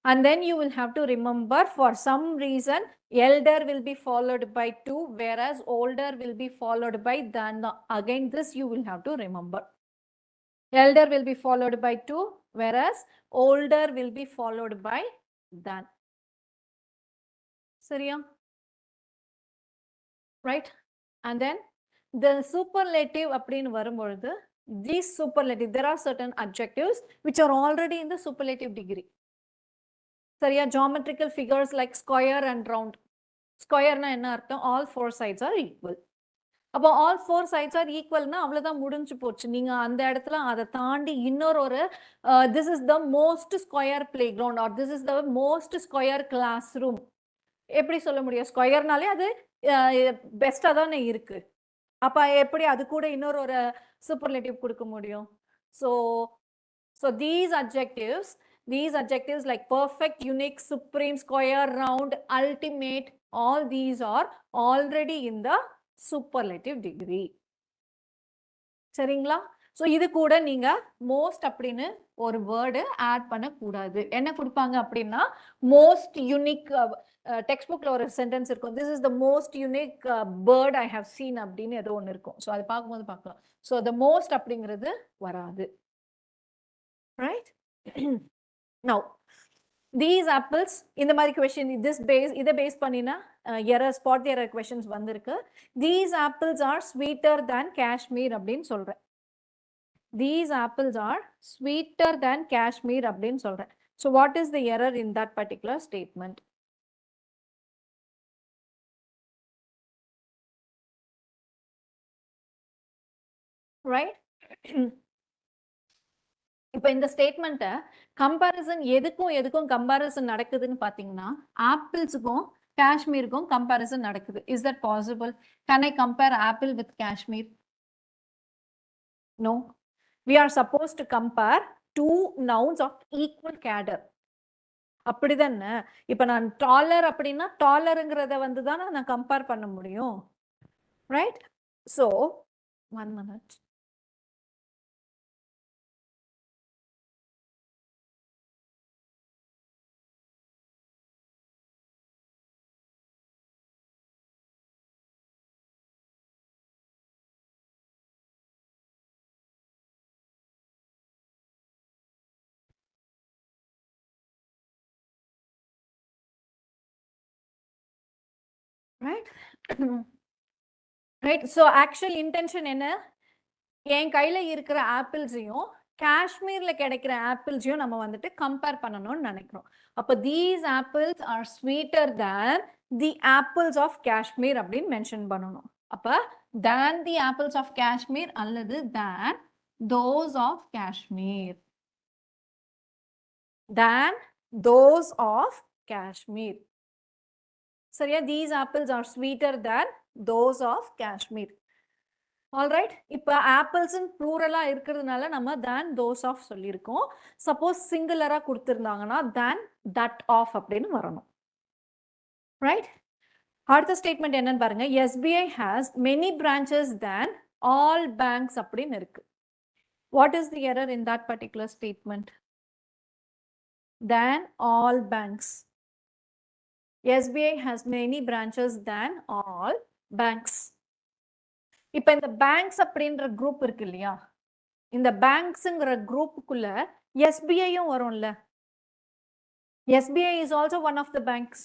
And then you will have to remember for some reason elder will be followed by to whereas older will be followed by than. Again this you will have to remember. Elder will be followed by to whereas older will be followed by than. சரியா? Right? And then the superlative அப்படின்னு வரும்பொழுது these superlative, there are certain adjectives which are already in the superlative degree. சரியா? Geometrical figures like square and round. Square na என்ன அர்த்தம்? All four sides are equal. அப்போ all four sides are equal னா அவ்வளவுதான் முடிஞ்சு போச்சு. நீங்க அந்த இடத்துல அதை தாண்டி இன்னொரு this is the most square playground or this is the most square classroom. எப்படி சொல்ல முடியும்? ஸ்கொயர்னாலே அது பெஸ்டா தானே இருக்கு. அப்ப எப்படி அது கூட இன்னொரு சூப்பர்லேட்டிவ் கொடுக்க முடியும்? So these adjectives like perfect, unique, supreme, square, round, ultimate, all these are already in the superlative degree. சரிங்களா? So இது கூட நீங்க most அப்படின்னு ஒரு வேர்டு ஆட் பண்ண கூடாது. என்ன கொடுப்பாங்க அப்படின்னா most unique டெக்ஸ்ட் புக்ல ஒரு சென்டென்ஸ் இருக்கும். This is the most unique bird I have seen அப்படின்னு ஏதோ ஒன்று இருக்கும். ஸோ அது பார்க்கும்போது பார்க்கலாம். ஸோ the most அப்படிங்கிறது வராது. Right? Now these apples இந்த மாதிரி question இதை பேஸ் பண்ணினா எரர் ஸ்பாட் எரர் questions வந்திருக்கு. These apples are sweeter than Kashmir அப்படின்னு சொல்றேன். These apples are sweeter than Kashmir அப்படின்னு சொல்றேன். So what is the error in that particular statement? right? இப்போ இந்த ஸ்டேட்மெண்ட்டை கம்பேரிசன் எதுக்கும் கம்பேரிசன் நடக்குதுன்னு பார்த்தீங்கன்னா ஆப்பிள்ஸுக்கும் காஷ்மீருக்கும் கம்பேரிசன் நடக்குது. Is that possible? Can I compare apple with Kashmir? No. We are supposed to compare two nouns of equal cadre. அப்படிதானே? இப்போ நான் டாலர் அப்படின்னா டாலருங்கிறத வந்து தானே நான் கம்பேர் பண்ண முடியும், right? So 1 minute. Right? Right? So actual intention என்ன? என் கையில இருக்கிற ஆப்பிள்ஸையும் காஷ்மீர்ல கிடைக்கிற ஆப்பிள்ஸையும் நம்ம வந்துட்டு கம்பேர் பண்ணணும்னு நினைக்கிறோம். அப்போ these apples are sweeter than the apples of Kashmir அப்படின்னு மென்ஷன் பண்ணணும். அப்போ than the apples of Kashmir அல்லது than those of Kashmir. Than those of Kashmir. சரியா? These apples are sweeter than those of Kashmir. Alright. இப்போ ஆப்பிள்ஸ் ப்ளூரலா இருக்கிறதுனால நம்ம தேன் தோஸ் ஆஃப் சொல்லியிருக்கோம். சப்போஸ் சிங்குலரா கொடுத்துருந்தாங்கன்னா தேன் தட் ஆஃப் அப்படின்னு வரணும், ரைட்? அடுத்த ஸ்டேட்மெண்ட் என்னன்னு பாருங்க. SBI has many branches than all banks அப்படின்னு இருக்கு. What is the error in that particular statement? Than all banks. SBI has many branches than all banks. இப்போ இந்த பேங்க்ஸ் அப்படின்ற குரூப் இருக்கு இல்லையா, இந்த பேங்க்ஸ்ங்கிற குரூப்புக்குள்ள எஸ்பிஐயும் வரும்ல. SBI is also one of the banks.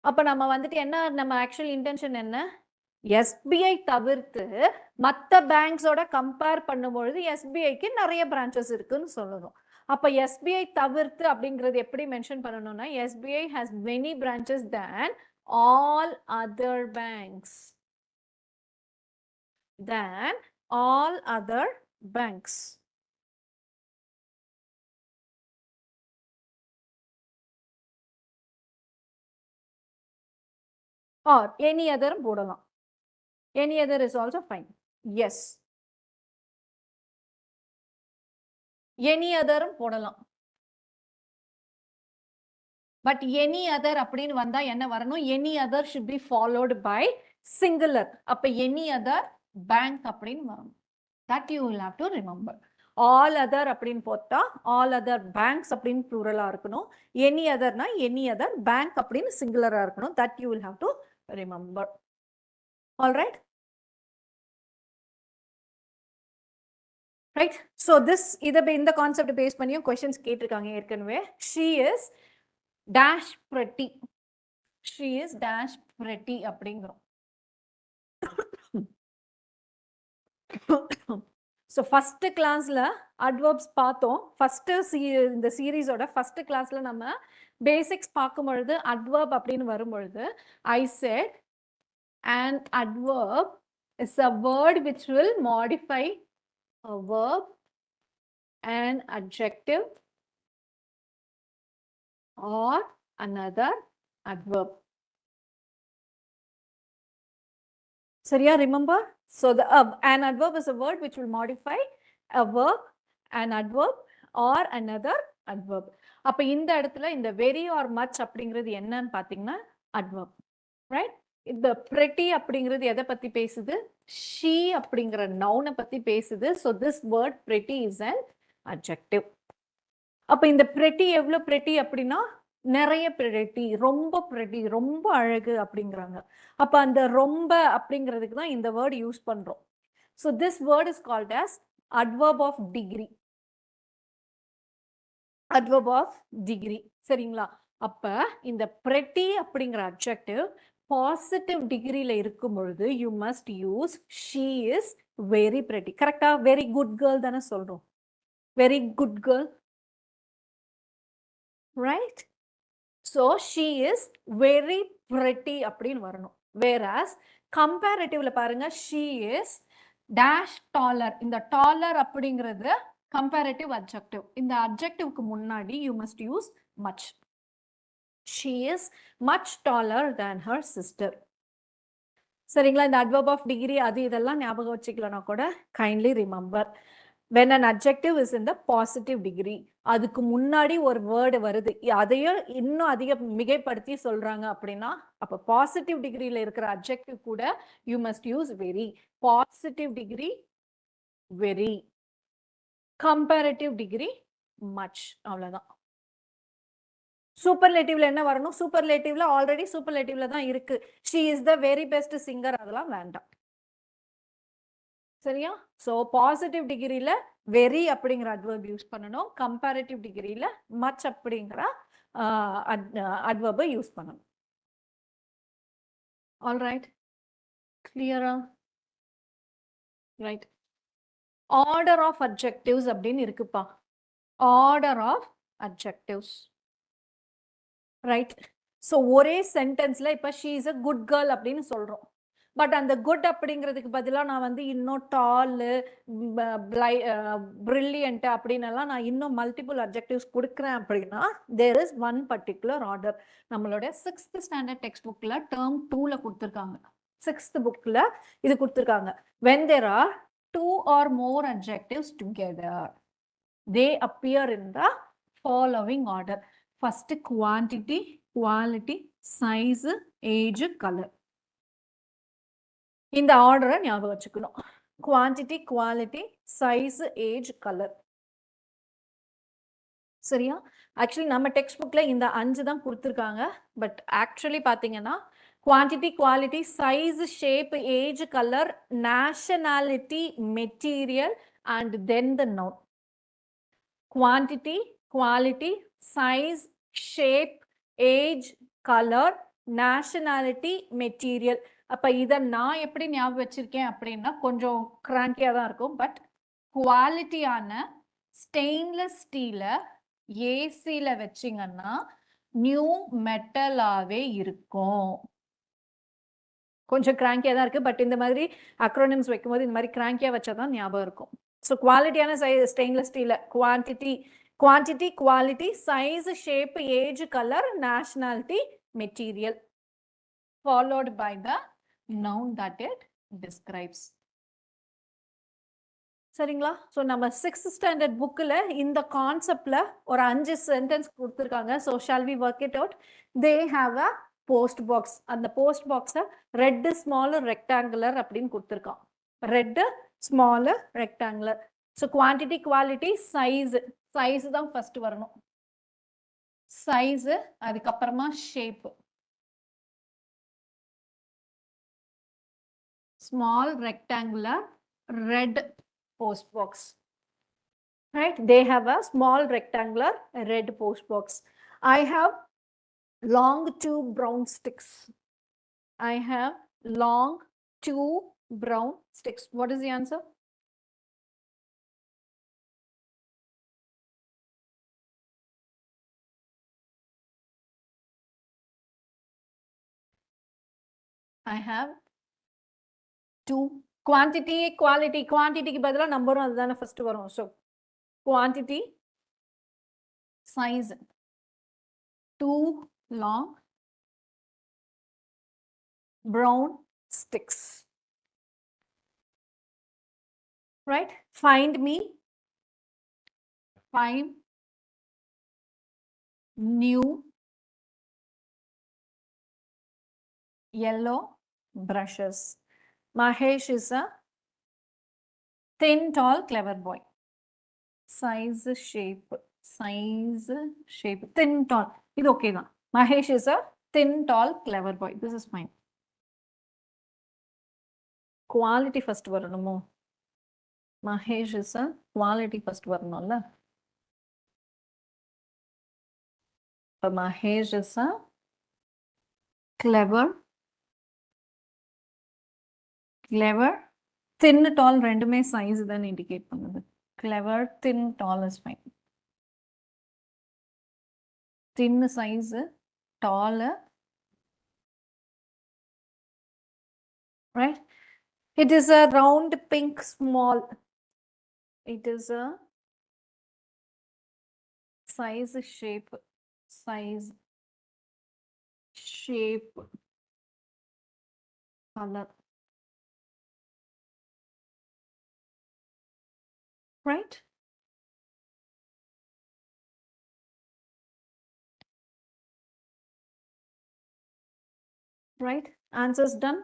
அப்போ நம்ம வந்துட்டு என்ன, நம்ம ஆக்சுவல் இன்டென்ஷன் என்ன? எஸ்பிஐ தவிர்த்து மற்ற பேங்க்ஸோட கம்பேர் பண்ணும்பொழுது எஸ்பிஐக்கு நிறைய பிரான்ச்சஸ் இருக்குன்னு சொல்லணும். அப்போ எஸ்பிஐ தவிர்த்து அப்படிங்கிறது எப்படி மென்ஷன் பண்ணணும்னா SBI has many branches than all other banks. Than all other banks. Or any other போடலாம். Any other is also fine. Yes, any அதரும் போடலாம். பட் எனி அதர் அப்படின்னு வந்தா என்ன வரணும்? Any other should be followed by singular. அப்ப any other bank அப்படின்னு வரணும். That you will have to remember. All other அப்படின்னு போட்டா ஆல் அதர் பேங்க்ஸ் அப்படின்னு ப்ளூரலா இருக்கணும். எனி அதர்னா எனி அதர் பேங்க் அப்படின்னு சிங்குலரா இருக்கணும். That you will have to remember. Alright. Right. So this இந்த கான்செப்ட் பேஸ் பண்ணியும் கொஸ்டின்ஸ் கேட்டிருக்காங்க ஏற்கனவே. She is dash pretty. She is dash pretty அப்படிங்கிறோம். ஸோ ஃபர்ஸ்ட் கிளாஸ்ல அட்வர்ப்ஸ் பார்த்தோம். ஃபர்ஸ்ட் இந்த சீரீஸோட ஃபர்ஸ்ட் கிளாஸ்ல நம்ம பேசிக்ஸ் பார்க்கும் பொழுது அட்வர்ப் அப்படின்னு வரும்பொழுது ஐ set an adverb is a word which will modify a verb, an adjective or another adverb. சரியா? Remember? So the an adverb is a word which will modify a verb, an adverb or another adverb. அப்ப இந்த இடத்துல இந்த very or much அப்படிங்கிறது என்னன்னு பார்த்தீங்கன்னா adverb, right? இந்த pretty அப்படிங்கிறது எதை பத்தி பேசுது? she அப்படிங்கிற noun பத்தி பேசுது. So this word pretty is an adjective. அப்ப இந்த pretty எவ்வளவு pretty அப்படின்னா நிறைய pretty, ரொம்ப pretty, ரொம்ப அழகு அப்படிங்கிறாங்க. அப்ப அந்த ரொம்ப அப்படிங்கிறதுக்கு தான் இந்த வேர்ட் யூஸ் பண்றோம். So this word is called as adverb of degree. adverb of degree. சரிங்களா? அப்ப இந்த pretty அப்படிங்கிற adjective பாசிட்டிவ் டிகிரியில இருக்கும் பொழுது you must use she is very pretty. கரெக்டா? வெரி குட் கேர்ள் தானே சொல்றோம். Very good girl, right? So she is very pretty அப்படின்னு வரணும். whereas கம்பேரிட்டிவ்ல பாருங்க she is dash taller. இந்த taller அப்படிங்கிறது comparative adjective. இந்த adjectiveக்கு முன்னாடி you must use much. She is much taller than her sister. சரிங்களா? இந்த adverb of degree அது இதெல்லாம் ஞாபகம் வச்சுக்கலனா கூட kindly remember. When an adjective is in the positive degree, அதுக்கு முன்னாடி ஒரு வேர்டு வருது, அதையும் இன்னும் அதிக மிகைப்படுத்தி சொல்றாங்க அப்படின்னா, அப்ப பாசிட்டிவ் டிகிரியில இருக்கிற adjective கூட you must use very. Positive degree very, comparative degree much. அவ்வளவுதான். சூப்பர்லேட்டிவ்ல என்ன வரணும்? சூப்பர்லேட்டிவ்ல ஆல்ரெடி சூப்பர்லேட்டிவ்ல தான் இருக்கு. she is the very best singer, அதெல்லாம் வேண்டாம். சரியா? சோ பாசிட்டிவ் டிகிரில வெரி அப்படிங்கிற அட்வர்ப் யூஸ் பண்ணணும். கம்பேரிட்டிவ் டிகிரில மச் அப்படிங்கிற அட்வர்பை யூஸ் பண்ணணும். ஆல் ரைட், கிளியரா? ரைட். ஆர்டர் ஆஃப் அட்ஜெக்டிவ்ஸ் அப்படின்னு இருக்குப்பா. Order of adjectives. Right. So ஒரே சென்டென்ஸ்ல இப்ப she is a good girl அப்படின்னு சொல்றோம். பட் அந்த குட் அப்படிங்கிறதுக்கு பதிலாக நான் வந்து இன்னும் டாலு, பிரில்லியன்ட் அப்படின்னு எல்லாம் நான் இன்னும் மல்டிபிள் அப்ஜெக்டிவ்ஸ் கொடுக்குறேன் அப்படின்னா there is one particular order. நம்மளோட 6th ஸ்டாண்டர்ட் டெக்ஸ்ட் புக்ல டேர்ம் 2ல கொடுத்துருக்காங்க. 6th புக்ல இது கொடுத்துருக்காங்க. when there are 2 or more adjectives together, they appear in the following order. First, quantity, quality, size, age, color. இந்த ஆர்டரை ஞாபகம் வச்சுக்கணும். Quantity, quality, size, age, colour. சரியா? ஆக்சுவலி நம்ம டெக்ஸ்ட் புக்ல இந்த 5 தான் கொடுத்துருக்காங்க. பட் ஆக்சுவலி பாத்தீங்கன்னா quantity, quality, size, shape, age, colour, nationality, material and then the noun. Quantity, quality, size, shape, age, colour, nationality, material. அப்ப இதை நான் எப்படி ஞாபகம் வச்சிருக்கேன் அப்படின்னா கொஞ்சம் கிராங்கியா தான் இருக்கும். பட் குவாலிட்டியான ஸ்டெயின்லெஸ் ஸ்டீல ஏசில வச்சிங்கன்னா நியூ மெட்டலாவே இருக்கும். கொஞ்சம் கிராங்கியா தான் இருக்கு. பட் இந்த மாதிரி அக்ரோனிம்ஸ் வைக்கும்போது இந்த மாதிரி கிராங்கியா வச்சாதான் ஞாபகம் இருக்கும். ஸோ குவாலிட்டியான ஸ்டெயின்லெஸ் ஸ்டீல quantity, quantity, quality, size, shape, age, colour, nationality, material, followed by the noun that it describes. சரிங்களா? ஸோ நம்ம 6th ஸ்டாண்டர்ட் புக்கில் இந்த கான்செப்ட்ல ஒரு 5 சென்டென்ஸ் கொடுத்துருக்காங்க. So shall we work it out? They have a post box. அந்த post பாக்ஸை red small rectangular அப்படின்னு கொடுத்துருக்கான். Red small rectangular. So quantity, quality, size. Size தான் ஃபர்ஸ்ட் வரணும். சைஸ், அதுக்கப்புறமா shape. Small rectangular red post box. Right? They have a small rectangular red post box. I have long 2 brown sticks. I have long 2 brown sticks. What is the answer? I have 2. Quantity, quality. Quantity க்கு பதிலா நம்பரும் அதுதானே first வரும். So quantity, size, 2 long brown sticks. Right? Find me 5 new yellow brushes. Mahesh is a thin, tall, clever boy. Size, shape, thin, tall. This okay na? Mahesh is a thin, tall, clever boy. This is fine. Quality first varanumo. Mahesh is a quality first varanulla. But Mahesh is a clever, thin, tall, ரெண்டுமே size தான் indicate பண்ணுது. Clever, thin, tall is fine. Thin size, tall, right? It is a round pink small. It is a size shape color, right? Right, answers done.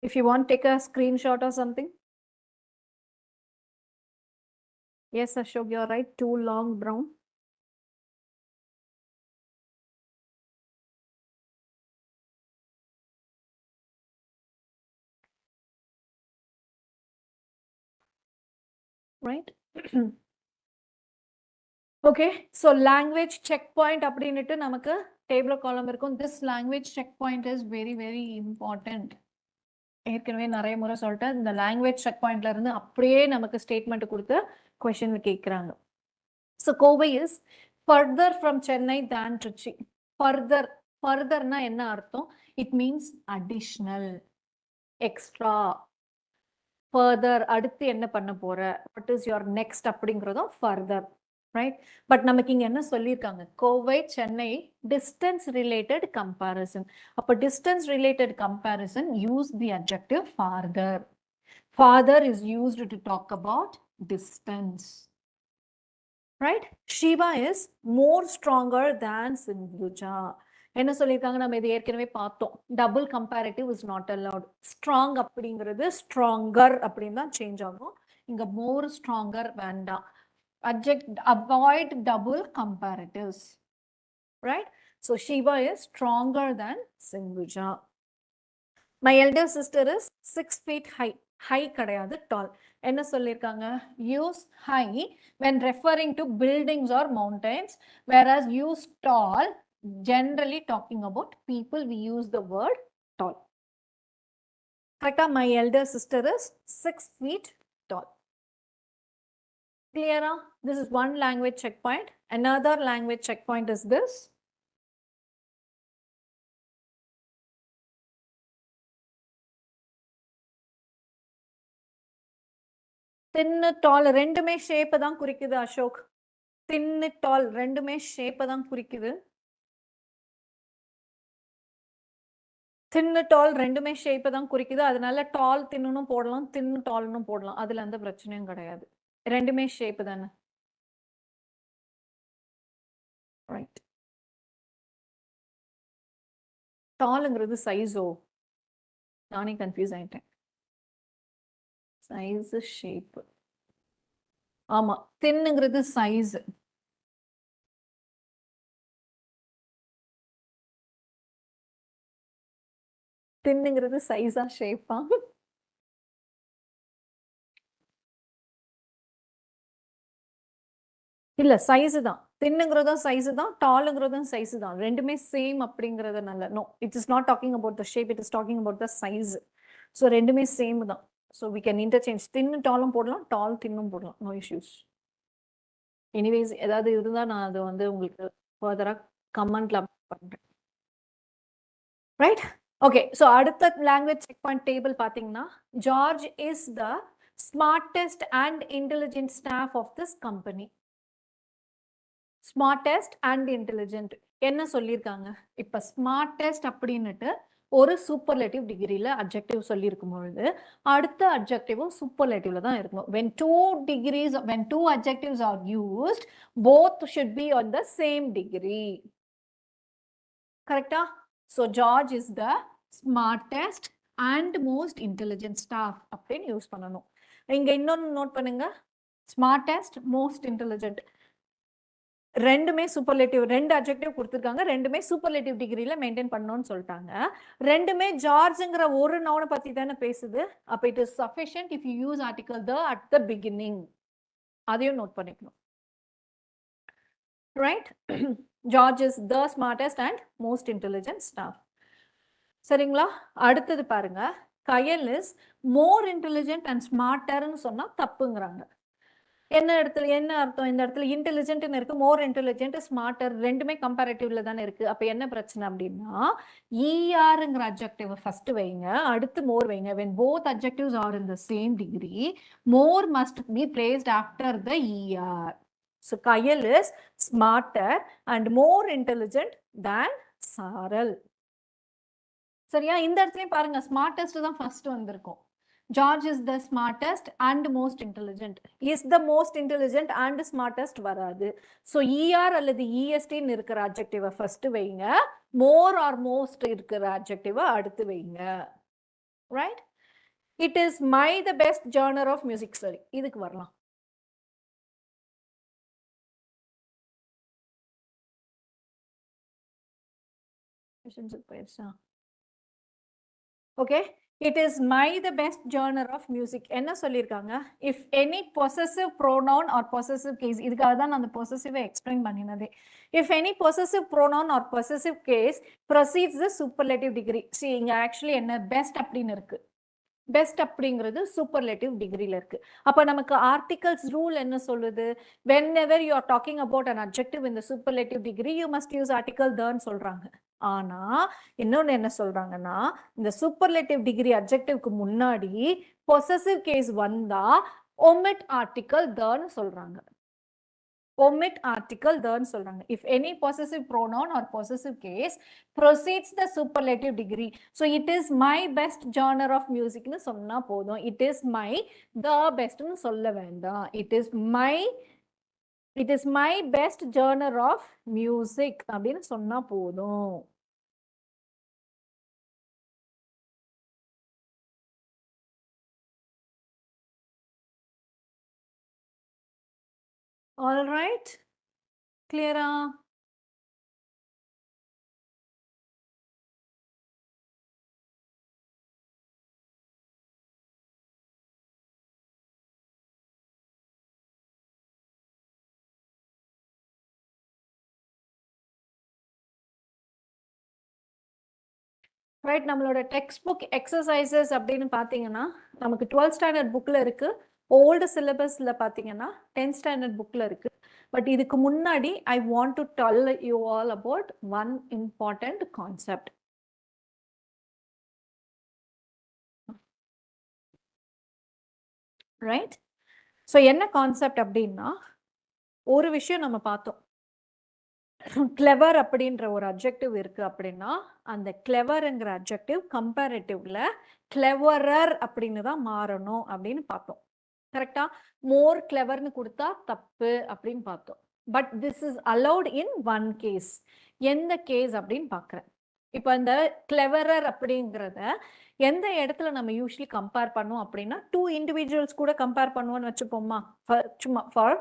If you want, take a screenshot or something. Yes, Ashok, you're right. Too long brown. Right? Okay, so language checkpoint அப்படினுட்டு நமக்கு table column இருக்கும். This language checkpoint is very, very important. ஏற்கனவே நிறைய முறை சொல்லிட்டேன். இந்த language checkpointல இருந்து அப்படியே நமக்கு statement கொடுத்து question கேட்குறாங்க. So, Kobai is further from Chennai than Trichy. Further na enna artham? It means additional, extra. Further, அடுத்து என்ன பண்ண போற? What is your next அப்படிங்கிறதோ further, right? But நமக்கு இங்க என்ன சொல்லியிருக்காங்க? Kovai, Chennai, distance related comparison. அப்ப distance related comparison, use the adjective farther. Farther is used to talk about distance. Right? Shiva is more stronger than Sindhuja. என்ன சொல்லியிருக்காங்க நம்ம இது ஏற்கனவே பார்த்தோம். Double comparative is not allowed. Strong அப்படிங்கிறது ஸ்ட்ராங்கர் அப்படின்னு தான் சேஞ்ச் ஆகும். இங்க மோர் ஸ்ட்ராங்கர் வேண்டாம். Avoid double comparatives. Right? So Shiva is stronger than Sindhuja. My elder sister is 6 feet high. High கிடையாது, டால். என்ன சொல்லியிருக்காங்க? Use high when referring to buildings or mountains, whereas use tall, generally talking about people, we use the word tall. Correct? My elder sister is 6 feet tall. Clear? This is one language checkpoint. Another language checkpoint is this. Thin, tall, ரெண்டுமே shape தான் குறிக்குது Ashok. Thin, tall, ரெண்டுமே shape தான் குறிக்குது. Thin, tall, ரெண்டுமே shape தான் குறிக்குது. அதனால டால் தின்னும் போடலாம், தின் டால்னும் போடலாம். அதுல எந்த பிரச்சனையும் கிடையாது. ரெண்டுமே ஷேப் தானே. ரைட். டால்ங்கிறது சைஸோ? நானே கன்ஃபியூஸ் ஆயிட்டேன். Size shape. ஆமா, தின்னுங்கிறது சைஸ். தின்னுங்கிறது சைஸா ஷேப்பா? இல்ல, சைஸ் தான். தின்னுங்கிறதும் சைஸ் தான், டாலுங்கிறதும் சைஸ் தான். ரெண்டுமே சேம் அப்படிங்கறதுனால no, it is not talking about the shape, it is talking about the size. So ரெண்டுமே சேம் தான். So we can interchange. தின்னு டாலும் போடலாம், டால் தின்னும் போடலாம். No issues. எனிவேஸ், ஏதாவது இருந்தா நான் அதை வந்து உங்களுக்கு ஃபர்தரா கமெண்ட்ல பண்றேன். ரைட்? ஓகே, ஸோ அடுத்த லாங்குவேஜ் செக் பாயிண்ட் டேபிள் பார்த்தீங்கன்னா, George is the smartest and intelligent staff of this company. Smartest and intelligent என்ன சொல்லியிருக்காங்க? இப்ப ஸ்மார்டஸ்ட் அப்படின்னுட்டு ஒரு சூப்பர்லேட்டிவ் டிகிரியில அட்ஜெக்டிவ் சொல்லியிருக்கும் பொழுது அடுத்த அட்ஜெக்டிவும் சூப்பர்லேட்டிவ்ல தான் இருக்கும். when two adjectives are used, both should be on the same degree. கரெக்டா? so George is the smartest and most intelligent staff அப்படின்னு யூஸ் பண்ணணும். இங்க இன்னொன்னு நோட் பண்ணுங்க. smartest, most intelligent ரெண்டுமே சூப்பர்லேட்டிவ். ரெண்டு அட்ஜெக்டிவ் கொடுத்துருக்காங்க. ரெண்டுமே சூப்பர்லேட்டிவ் டிகிரியில மெயின்டைன் பண்ணணும்னு சொல்லிட்டாங்க. ரெண்டுமே ஜார்ஜ்ங்கிற ஒரு நவுனை பத்தி தானே பேசுது. அப்ப it is sufficient if you use article the at the beginning. அதையும் நோட் பண்ணிக்கணும். Right? George is the smartest and most intelligent staff. சரிங்களா? அடுத்தது பாருங்க. கயல் இஸ் மோர் இன்டெலிஜென்ட் அண்ட் ஸ்மார்ட்டர்னு சொன்னா தப்புங்கிறாங்க. என்ன அர்த்தம் இந்த இடத்துல இன்டெலிஜென்ட்னு இருக்கு, மோர் இன்டெலிஜென்ட், ஸ்மார்ட்டர் ரெண்டுமே கம்பேரிட்டிவ்ல தானே இருக்கு. அப்ப என்ன பிரச்சனை அப்படின்னா ERங்கிற அட்ஜெக்டிவ் ஃபர்ஸ்ட் வைங்க, அடுத்து மோர் வைங்க. when both adjectives are in the same degree, more must be placed after the ER. So Kayal is smarter and more intelligent than Saral. சரியா? இந்த இடத்துலயும் பாருங்க, ஸ்மார்ட்டஸ்ட் தான் ஃபர்ஸ்ட் வந்திருக்கும். George is the smartest and most intelligent. Is the most intelligent and smartest வராது. So ER அல்லது EST இருக்கிற adjective first வைங்க, more or most இருக்கிற adjective அடுத்து வைங்க. Right? It is my the best genre of music. சரி, இதுக்கு வரலாம். Okay. It is my the best genre of music. என்ன சொல்லிருக்காங்க? If any possessive pronoun or possessive case, இதுக்காக தான் நான் அந்த possessive explain பண்ணினதே. If any possessive pronoun or possessive case precedes the superlative degree. See, இங்க actually என்ன best அப்படின்னு இருக்கு. பெஸ்ட் அப்படிங்கிறது சூப்பர்லேட்டிவ் டிகிரியில் இருக்கு. அப்போ நமக்கு ஆர்டிகல்ஸ் ரூல் என்ன சொல்லுது? whenever you are talking about an adjective in the superlative degree, you must use article the சொல்றாங்க. ஆனா இன்னொன்னு என்ன சொல்றாங்கன்னா, இந்த சூப்பர்லேட்டிவ் டிகிரி அட்ஜெக்டிவ்க்கு முன்னாடி பொசசிவ் கேஸ் வந்தா omit article the சொல்றாங்க. omit article the சொல்றாங்க. If any possessive pronoun or possessive case precedes the superlative degree, so it is my best genre of music னு சொன்னா போதும். It is my the best னு சொல்ல வேண்டாம். It is my best genre of music அப்படின்னு சொன்னா போதும். All right, clear? Right, நம்மளோட டெக்ஸ்ட் புக் எக்ஸசைசஸ் அப்படின்னு பார்த்தீங்கன்னா நமக்கு 12th ஸ்டாண்டர்ட் புக்கில் இருக்கு. ஓல்டு சிலபஸில் பார்த்தீங்கன்னா 10th ஸ்டாண்டர்ட் புக்கில் இருக்கு. பட் இதுக்கு முன்னாடி I want to tell you all about one important concept. Right, so என்ன கான்செப்ட் அப்படின்னா, ஒரு விஷயம் நம்ம பார்த்தோம். கிளவர் அப்படின்ற ஒரு அட்ஜெக்டிவ் இருக்கு அப்படின்னா அந்த கிளவர்ங்கிற அட்ஜெக்டிவ் கம்பேரிட்டிவ்ல கிளவரர் அப்படின்னு தான் மாறணும் அப்படின்னு பார்த்தோம். கரெக்டா? மோர் கிளவர்னு கொடுத்தா தப்பு அப்படின்னு பார்த்தோம். But this is allowed in one case. எந்த கேஸ் அப்படின்னு பார்க்குறேன். இப்போ இந்த கிளவரர் அப்படிங்கிறத எந்த இடத்துல நம்ம யூஸ்வலி கம்பேர் பண்ணுவோம் அப்படின்னா, டூ இண்டிவிஜுவல்ஸ் கூட கம்பேர் பண்ணுவோம்னு வச்சுப்போமா? சும்மா for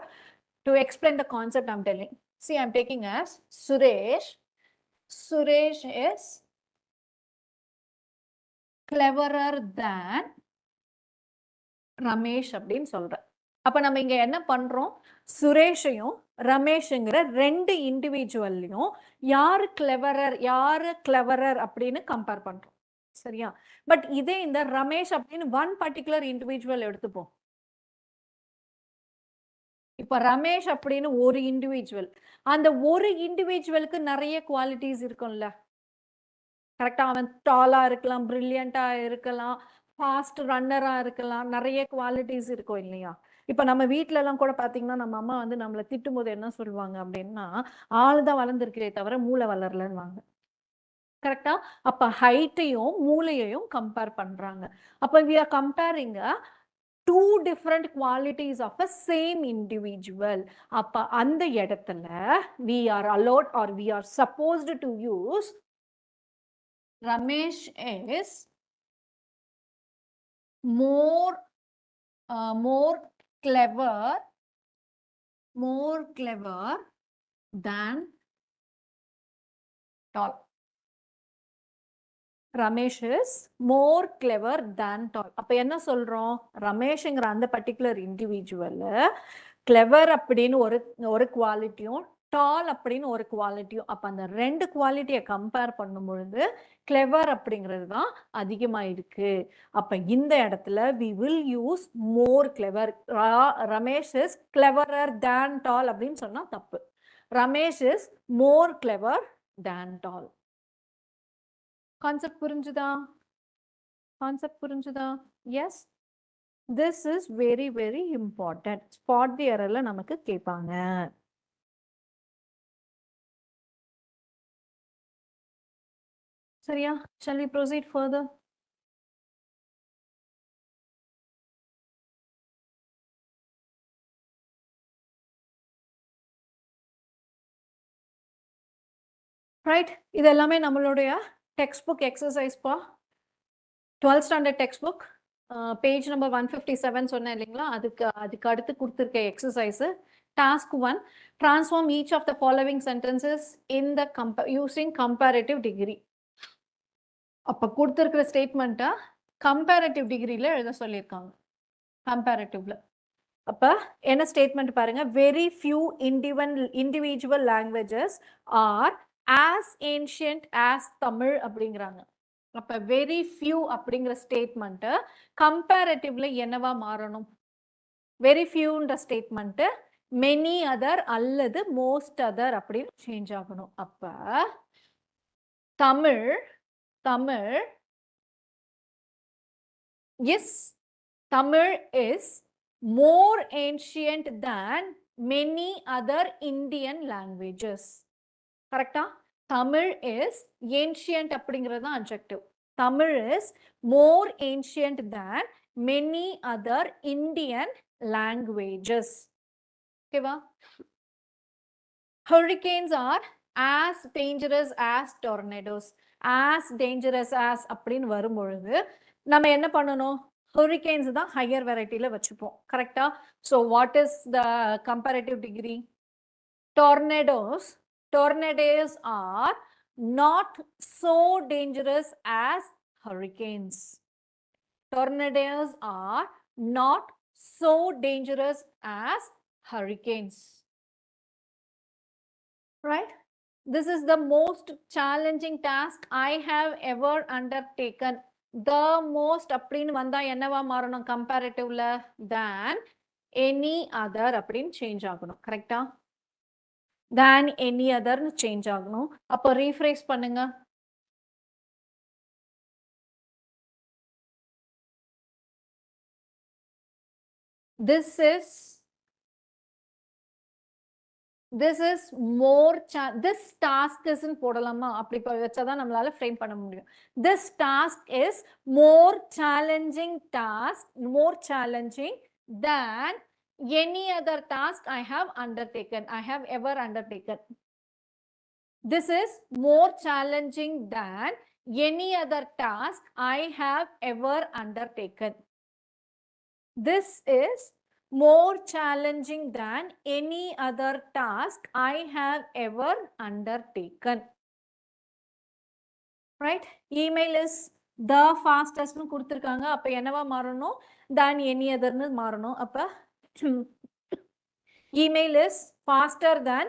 to explain the concept I'm telling. See, I'm taking as Suresh. Suresh is cleverer than Ramesh அப்படின்னு சொல்றேன். அப்ப நம்ம இங்க என்ன பண்றோம்? சுரேஷையும் ரமேஷ்ங்கிற ரெண்டு இண்டிவிஜுவல்லையும் யாரு கிளவரர் அப்படின்னு கம்பேர் பண்றோம். சரியா? பட் இதே இந்த ரமேஷ் அப்படின்னு ஒன் பர்டிகுலர் இண்டிவிஜுவல் எடுத்துப்போம். இப்ப ரமேஷ் அப்படின்னு ஒரு இண்டிவிஜுவல், அந்த ஒரு இண்டிவிஜுவலுக்கு நிறைய குவாலிட்டிஸ் இருக்கும்ல. கரெக்டா? அவன் டாலா இருக்கலாம், பிரில்லியண்டா இருக்கலாம், ஃபாஸ்ட் ரன்னரா இருக்கலாம், நிறைய குவாலிட்டிஸ் இருக்கும் இல்லையா? இப்ப நம்ம வீட்டுல எல்லாம் கூட பாத்தீங்கன்னா நம்ம அம்மா வந்து நம்மள திட்டும் போது என்ன சொல்லுவாங்க அப்படின்னா, ஆளுதான் வளர்ந்துருக்கிறே தவிர மூளை வளரலன்னுவாங்க. கரெக்டா? அப்ப ஹைட்டையும் மூளையையும் கம்பேர் பண்றாங்க. அப்ப we are comparing two different qualities of a same individual. அப்ப அந்த இடத்துல we are allowed or we are supposed to use Ramesh is more clever than tall. Ramesh is more clever than tall. அப்ப என்ன சொல்றோம்? ரமேஷ்ங்கிற அந்த particular individual clever அப்படின்னு ஒரு குவாலிட்டியும் டால் அப்படின்னு ஒரு குவாலிட்டியும். அப்ப அந்த ரெண்டு குவாலிட்டியை கம்பேர் பண்ணும் பொழுது கிளெவர் அப்படிங்கிறது தான் அதிகமா இருக்கு. அப்ப இந்த இடத்துல we will use more clever. Ramesh is cleverer than tall அப்படின்னு சொன்னா தப்பு. Ramesh is more clever than tall. Concept புரிஞ்சுதா? கான்செப்ட் புரிஞ்சுதா? Yes. This is very very important. Spot the errorல நமக்கு கேட்பாங்க. சரியா? Shall we proceed further? Right, இது எல்லாமே நம்மளுடைய டெக்ஸ்ட் புக் எக்ஸசைஸ் பா. 12th standard text book page number 157 சொன்னேன் இல்லைங்களா? அதுக்கு அடுத்து கொடுத்துருக்க exercise. Task 1, transform each of the following sentences in the using comparative degree. அப்போ கொடுத்துருக்கிற ஸ்டேட்மெண்ட்டை கம்பேரிட்டிவ் டிகிரியில் எழுத சொல்லியிருக்காங்க. கம்பேரிட்டிவ்ல அப்போ என்ன ஸ்டேட்மெண்ட் பாருங்க, very few individual languages are as ancient as Tamil அப்படிங்கிறாங்க. அப்ப வெரி ஃபியூ அப்படிங்கிற ஸ்டேட்மெண்ட் கம்பேரிட்டிவ்ல என்னவா மாறணும்? வெரி ஃபியூன்ற ஸ்டேட்மெண்ட் மெனி அதர் அல்லது மோஸ்ட் அதர் அப்படின்னு சேஞ்ச் ஆகணும். அப்ப Tamil Tamil is more ancient than many other Indian languages. கரெக்டா? தமிழ் இஸ் ஏன்ஷியன்ட் அப்படிங்கிறது தான் adjective. Tamil is more ancient than many other Indian languages. ஓகேவா? Hurricanes are as dangerous as tornadoes. As dangerous as அப்படின்னு வரும் பொழுது நம்ம என்ன பண்ணணும்? Hurricanes தான் higher variety ல வச்சுப்போம். கரெக்டா? So what is the comparative degree? Tornadoes are not so dangerous as hurricanes. Tornadoes are not so dangerous as hurricanes. Right? This is the most challenging task I have ever undertaken. The most அப்படின்னு வந்தா என்னவா மாறணும் கம்பேரிட்டிவ்ல? than any other அப்படின்னு change ஆகணும். கரெக்டா? than any other change ஆகணும். அப்போ rephrase பண்ணுங்க. This is more this task isn't போடலாமா? அப்படி வச்சாதான் நம்மளால ஃப்ரேம் பண்ண முடியும். This task is more challenging than any other task I have ever undertaken. This is more challenging than any other task I have ever undertaken. This is more challenging than any other task I have ever undertaken. Right? Email is the fastest னு கொடுத்திருக்காங்க. அப்ப என்னவா மாறணும்? than any other னு மாறணும். அப்ப email is faster than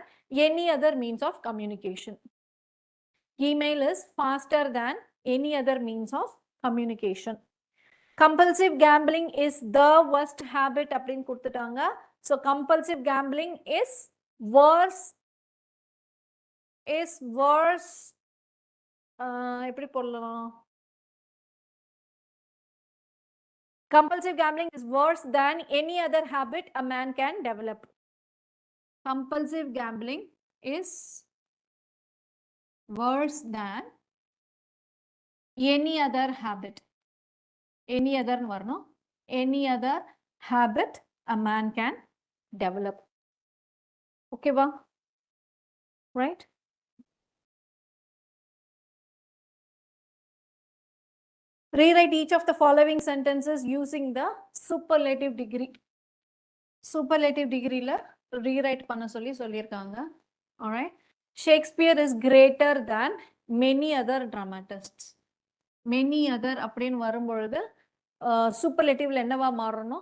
any other means of communication. Email is faster than any other means of communication. Compulsive gambling is the worst habit அப்படின்னு கொடுத்துட்டாங்க. So compulsive gambling is worse எப்படி போடலாம்? Compulsive gambling is worse than any other habit a man can develop. Compulsive gambling is worse than any other habit. Any other varno, any other habit a man can develop. Okay, va? Right? Rewrite each of the following sentences using the superlative degree. Superlative degree la rewrite panna sollirukanga. All right. Shakespeare is greater than many other dramatists. Many other அப்படின்னு வரும்பொழுது சூப்பர்லேட்டிவ்ல என்னவா மாறணும்?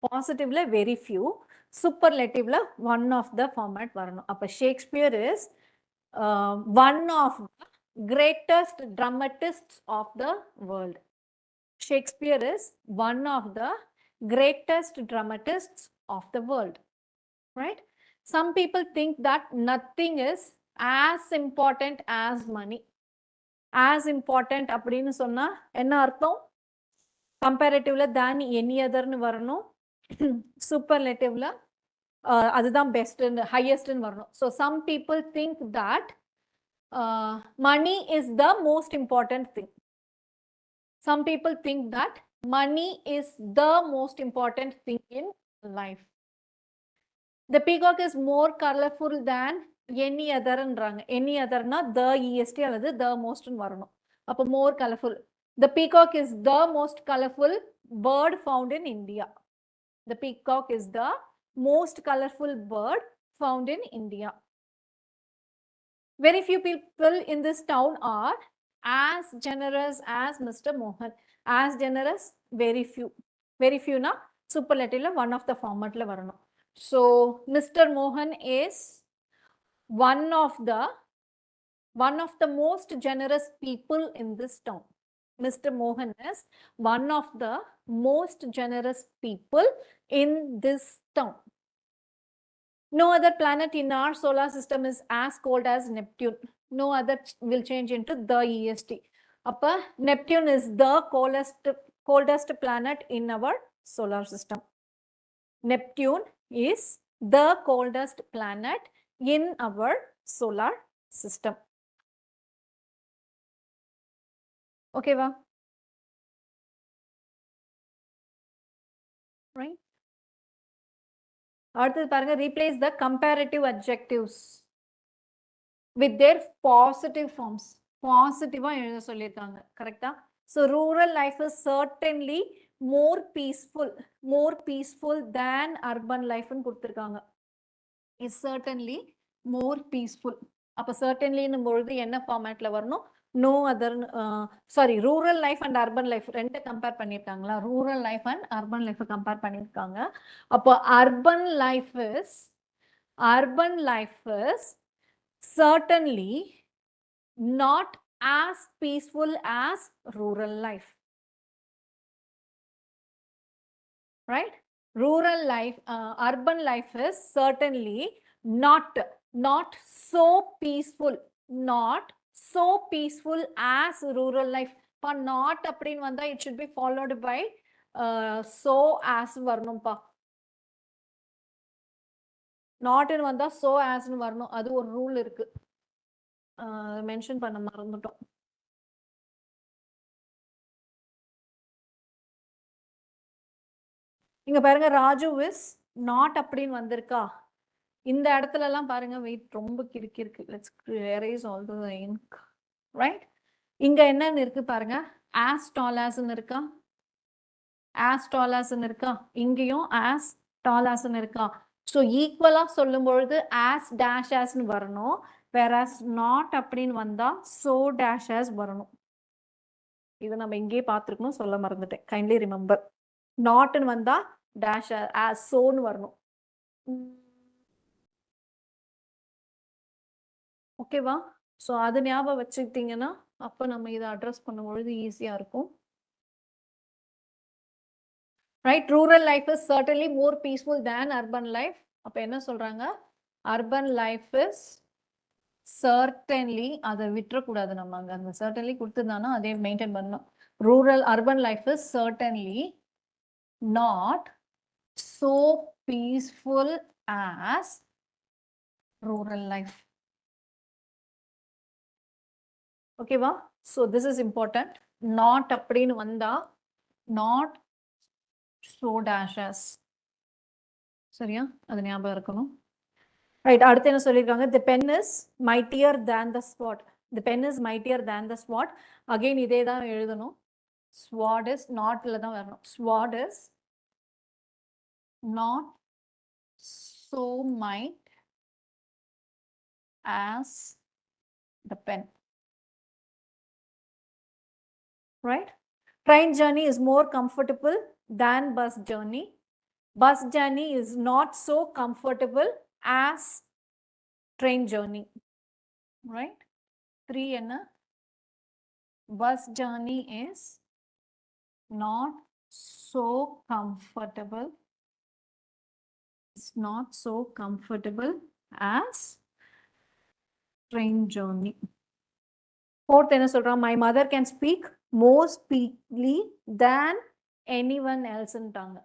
பாசிட்டிவ்ல very few. சூப்பர்லேட்டிவ்ல one of the format வரணும். அப்போ Shakespeare is one of the greatest dramatists of the world. Shakespeare is one of the greatest dramatists of the world, right? Some people think that nothing is as important as money. As important அப்படின்னு சொன்னா என்ன அர்த்தம்? கம்பேரிட்டிவ்ல than any otherன்னு வரணும். சூப்பர்லேட்டிவ்ல அதுதான் பெஸ்ட்னு ஹையஸ்ட்னு வரணும். So some people think that money is the most important thing. Some people think that money is the most important thing in life. The peacock is more colorful than any otherன்றாங்க. Any otherனா the est அல்லது the mostன்னு வரணும். அப்போ more colorful. The peacock is the most colorful bird found in India. The peacock is the most colorful bird found in India. Very few people in this town are as generous as Mr. Mohan. As generous, very few. Very few na superlative one of the format la varanum. So Mr. Mohan is one of the most generous people in this town. Mr. Mohan is one of the most generous people in this town. No other planet in our solar system is as cold as Neptune. No other will change into the EST. Appa Neptune is the coldest planet in our solar system. Neptune is the coldest planet in our solar system. Okay, va? Right? அடுத்தது பாருங்க, replace the comparative adjectives with their positive forms. பாசிட்டிவா எழுத சொல்லியிருக்காங்க. கரெக்டா? So rural life is certainly more peaceful than urban life ன்னு கொடுத்திருக்காங்க. Is certainly more peaceful. அப்ப certainly ன்னும் பொழுது என்ன ஃபார்மேட்ல வரணும்? No other sorry, rural life and urban life ரெண்டு கம்பேர் பண்ணிருக்காங்களா? rural life and urban life compare பண்ணிருக்காங்க. அப்போ urban life is certainly not as peaceful as rural life, right? Rural life, urban life is certainly not so peaceful, as rural life. Pa not அப்படினு வந்தா it should be followed by so as வரணும்பா. not ன்னு வந்தா so as ன்னு வரணும். அது ஒரு rule இருக்கு, mention பண்ண மறந்துட்டோம். இங்க பாருங்க, ராஜு இஸ் நாட் அப்படின்னு வந்திருக்கா. இந்த இடத்துல எல்லாம் பாருங்க வெயிட் ரொம்ப கிறுக்கிருக்கு. Let's erase all the ink, right? இங்க என்னன்னு இருக்கு பாருங்க, as tall as ன்னு இருக்கா, as tall as ன்னு இருக்கா, இங்கேயும் as tall as ன்னு இருக்கா. ஸோ ஈக்குவலா சொல்லும் பொழுது as dash as ன்னு வரணும். whereas not அப்படின்னு வந்தா so dash as வரணும். இது நம்ம இங்கேயே பார்த்துருக்கணும், சொல்ல மறந்துட்டேன். Kindly remember. நாட்னு வந்தா dash as soன்னு வரணும். ஓகேவா? ஸோ அது ஞாபகம் வச்சுக்கிட்டீங்கன்னா அப்போ நம்ம இதை அட்ரஸ் பண்ணும்பொழுது ஈஸியாக இருக்கும். Right? Rural life is certainly more peaceful than urban life. அப்போ என்ன சொல்றாங்க? அர்பன் லைஃப் இஸ் சர்டன்லி, அதை விட்டுறக்கூடாது நம்ம. அங்கே அந்த சர்டன்லி கொடுத்துருந்தானா அதே மெயின்டைன் பண்ணணும். Urban life is certainly not so peaceful as rural life. Okay va? So this is important. Not அப்படின்னு வந்தா not so dash as. சரியா? அது ஞாபகம் இருக்கணும். ரைட், அடுத்து என்ன சொல்லியிருக்காங்க? The pen is mightier than the sword. The pen is mightier than the sword. Again இதே தான் எழுதணும். Sword is notல தான் வரணும். Sword is not so might as the pen. Right? Train journey is more comfortable than bus journey. Bus journey is not so comfortable as train journey. Right? 3 enna? Bus journey is not so comfortable. It's not so comfortable as train journey. Fourth, my mother can speak more speedily than anyone else in tongue.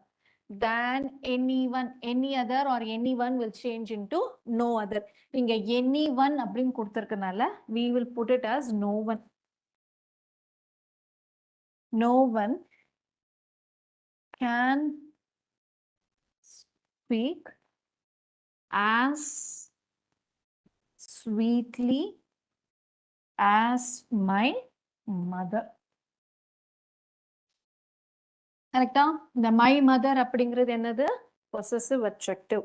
Than anyone, any other or anyone will change into no other. Anyone we will put it as no one. No one can speak as sweetly as my mother. Correcta? The my mother அப்படிங்கிறது என்னது? Possessive adjective.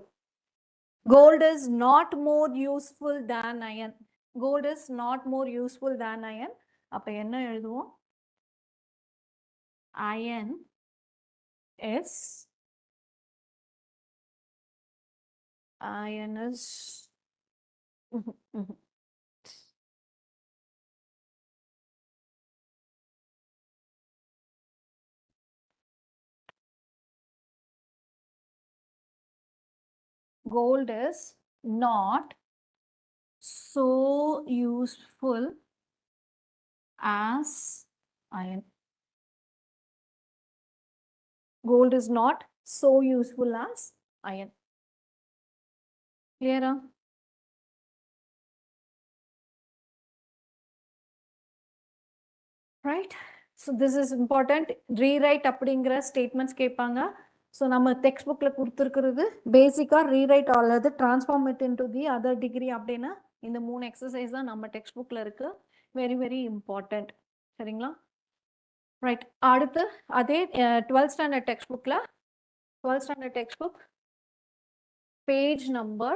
Gold is not more useful than iron. Gold is not more useful than iron. அப்ப என்ன எழுதுவோம்? Iron is gold is not so useful as iron. Gold is not so useful as iron. Clear? Right? So this is important. Rewrite அப்படிங்கிற statements கேட்பாங்க. So நம்ம textbookல கொடுத்திருக்கிறது பேசிக்கா rewrite அல்லது transform it into the other degree அப்படின்னா இந்த 3 exercise தான் நம்ம textbookல இருக்கு. Very very important. சரிங்களா? Right. அடுத்து அதே 12th standard textbookல 12th standard textbook page number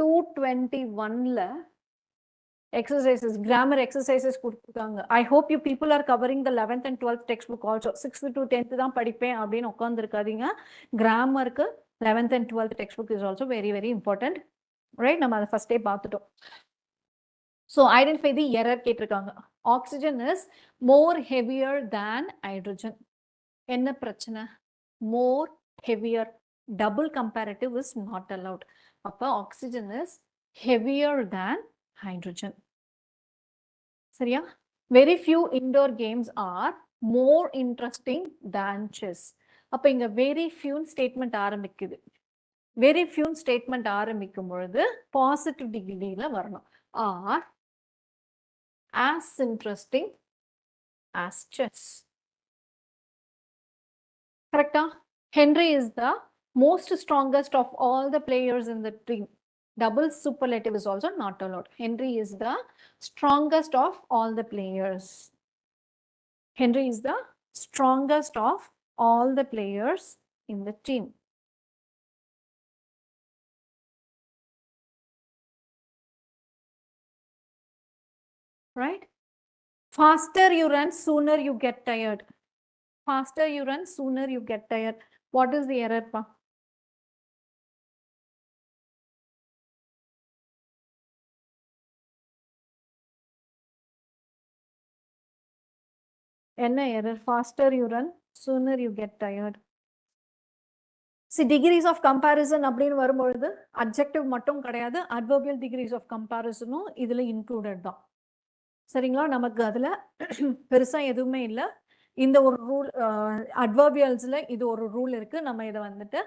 221ல exercises, grammar exercises கொடுத்திருக்காங்க. I hope you people are covering the 11th and 12th textbook also. 6th to 10th தான் படிப்பேன் அப்படின்னு உட்கார்ந்திருக்காதீங்க. Grammarக்கு 11th and 12th textbook is also very very important. Right? நம்ம அதை first day பார்த்துட்டோம். So identify the error கேட்டிருக்காங்க. Oxygen is more heavier than hydrogen. என்ன பிரச்சனை? More heavier. Double comparative is not allowed. அப்ப oxygen is heavier than hydrogen. சரியா? Very few indoor games are more interesting than chess. அப்ப இங்க very few statement ஆரம்பிக்குது. Very few statement ஆரம்பிக்கும் பொழுது positive degree-ல வரணும். Are as interesting as chess. Correct? Henry is the most strongest of all the players in the team. Double superlative is also not allowed. Henry is the strongest of all the players. Henry is the strongest of all the players in the team. Right? Faster you run, sooner you get tired. Faster you run, sooner you get tired. What is the error, pa? என்ன error? Faster you run, sooner you get tired. See, degrees of comparison அப்படின்னு வரும்பொழுது adjective மட்டும் கிடையாது, adverbial degrees of comparisonும் இதுல included தான். சரிங்களா? நமக்கு அதுல பெருசா எதுவுமே இல்ல. இந்த ஒரு ரூல் adverbialsல இது ஒரு ரூல் இருக்கு. நம்ம இதை வந்துட்டு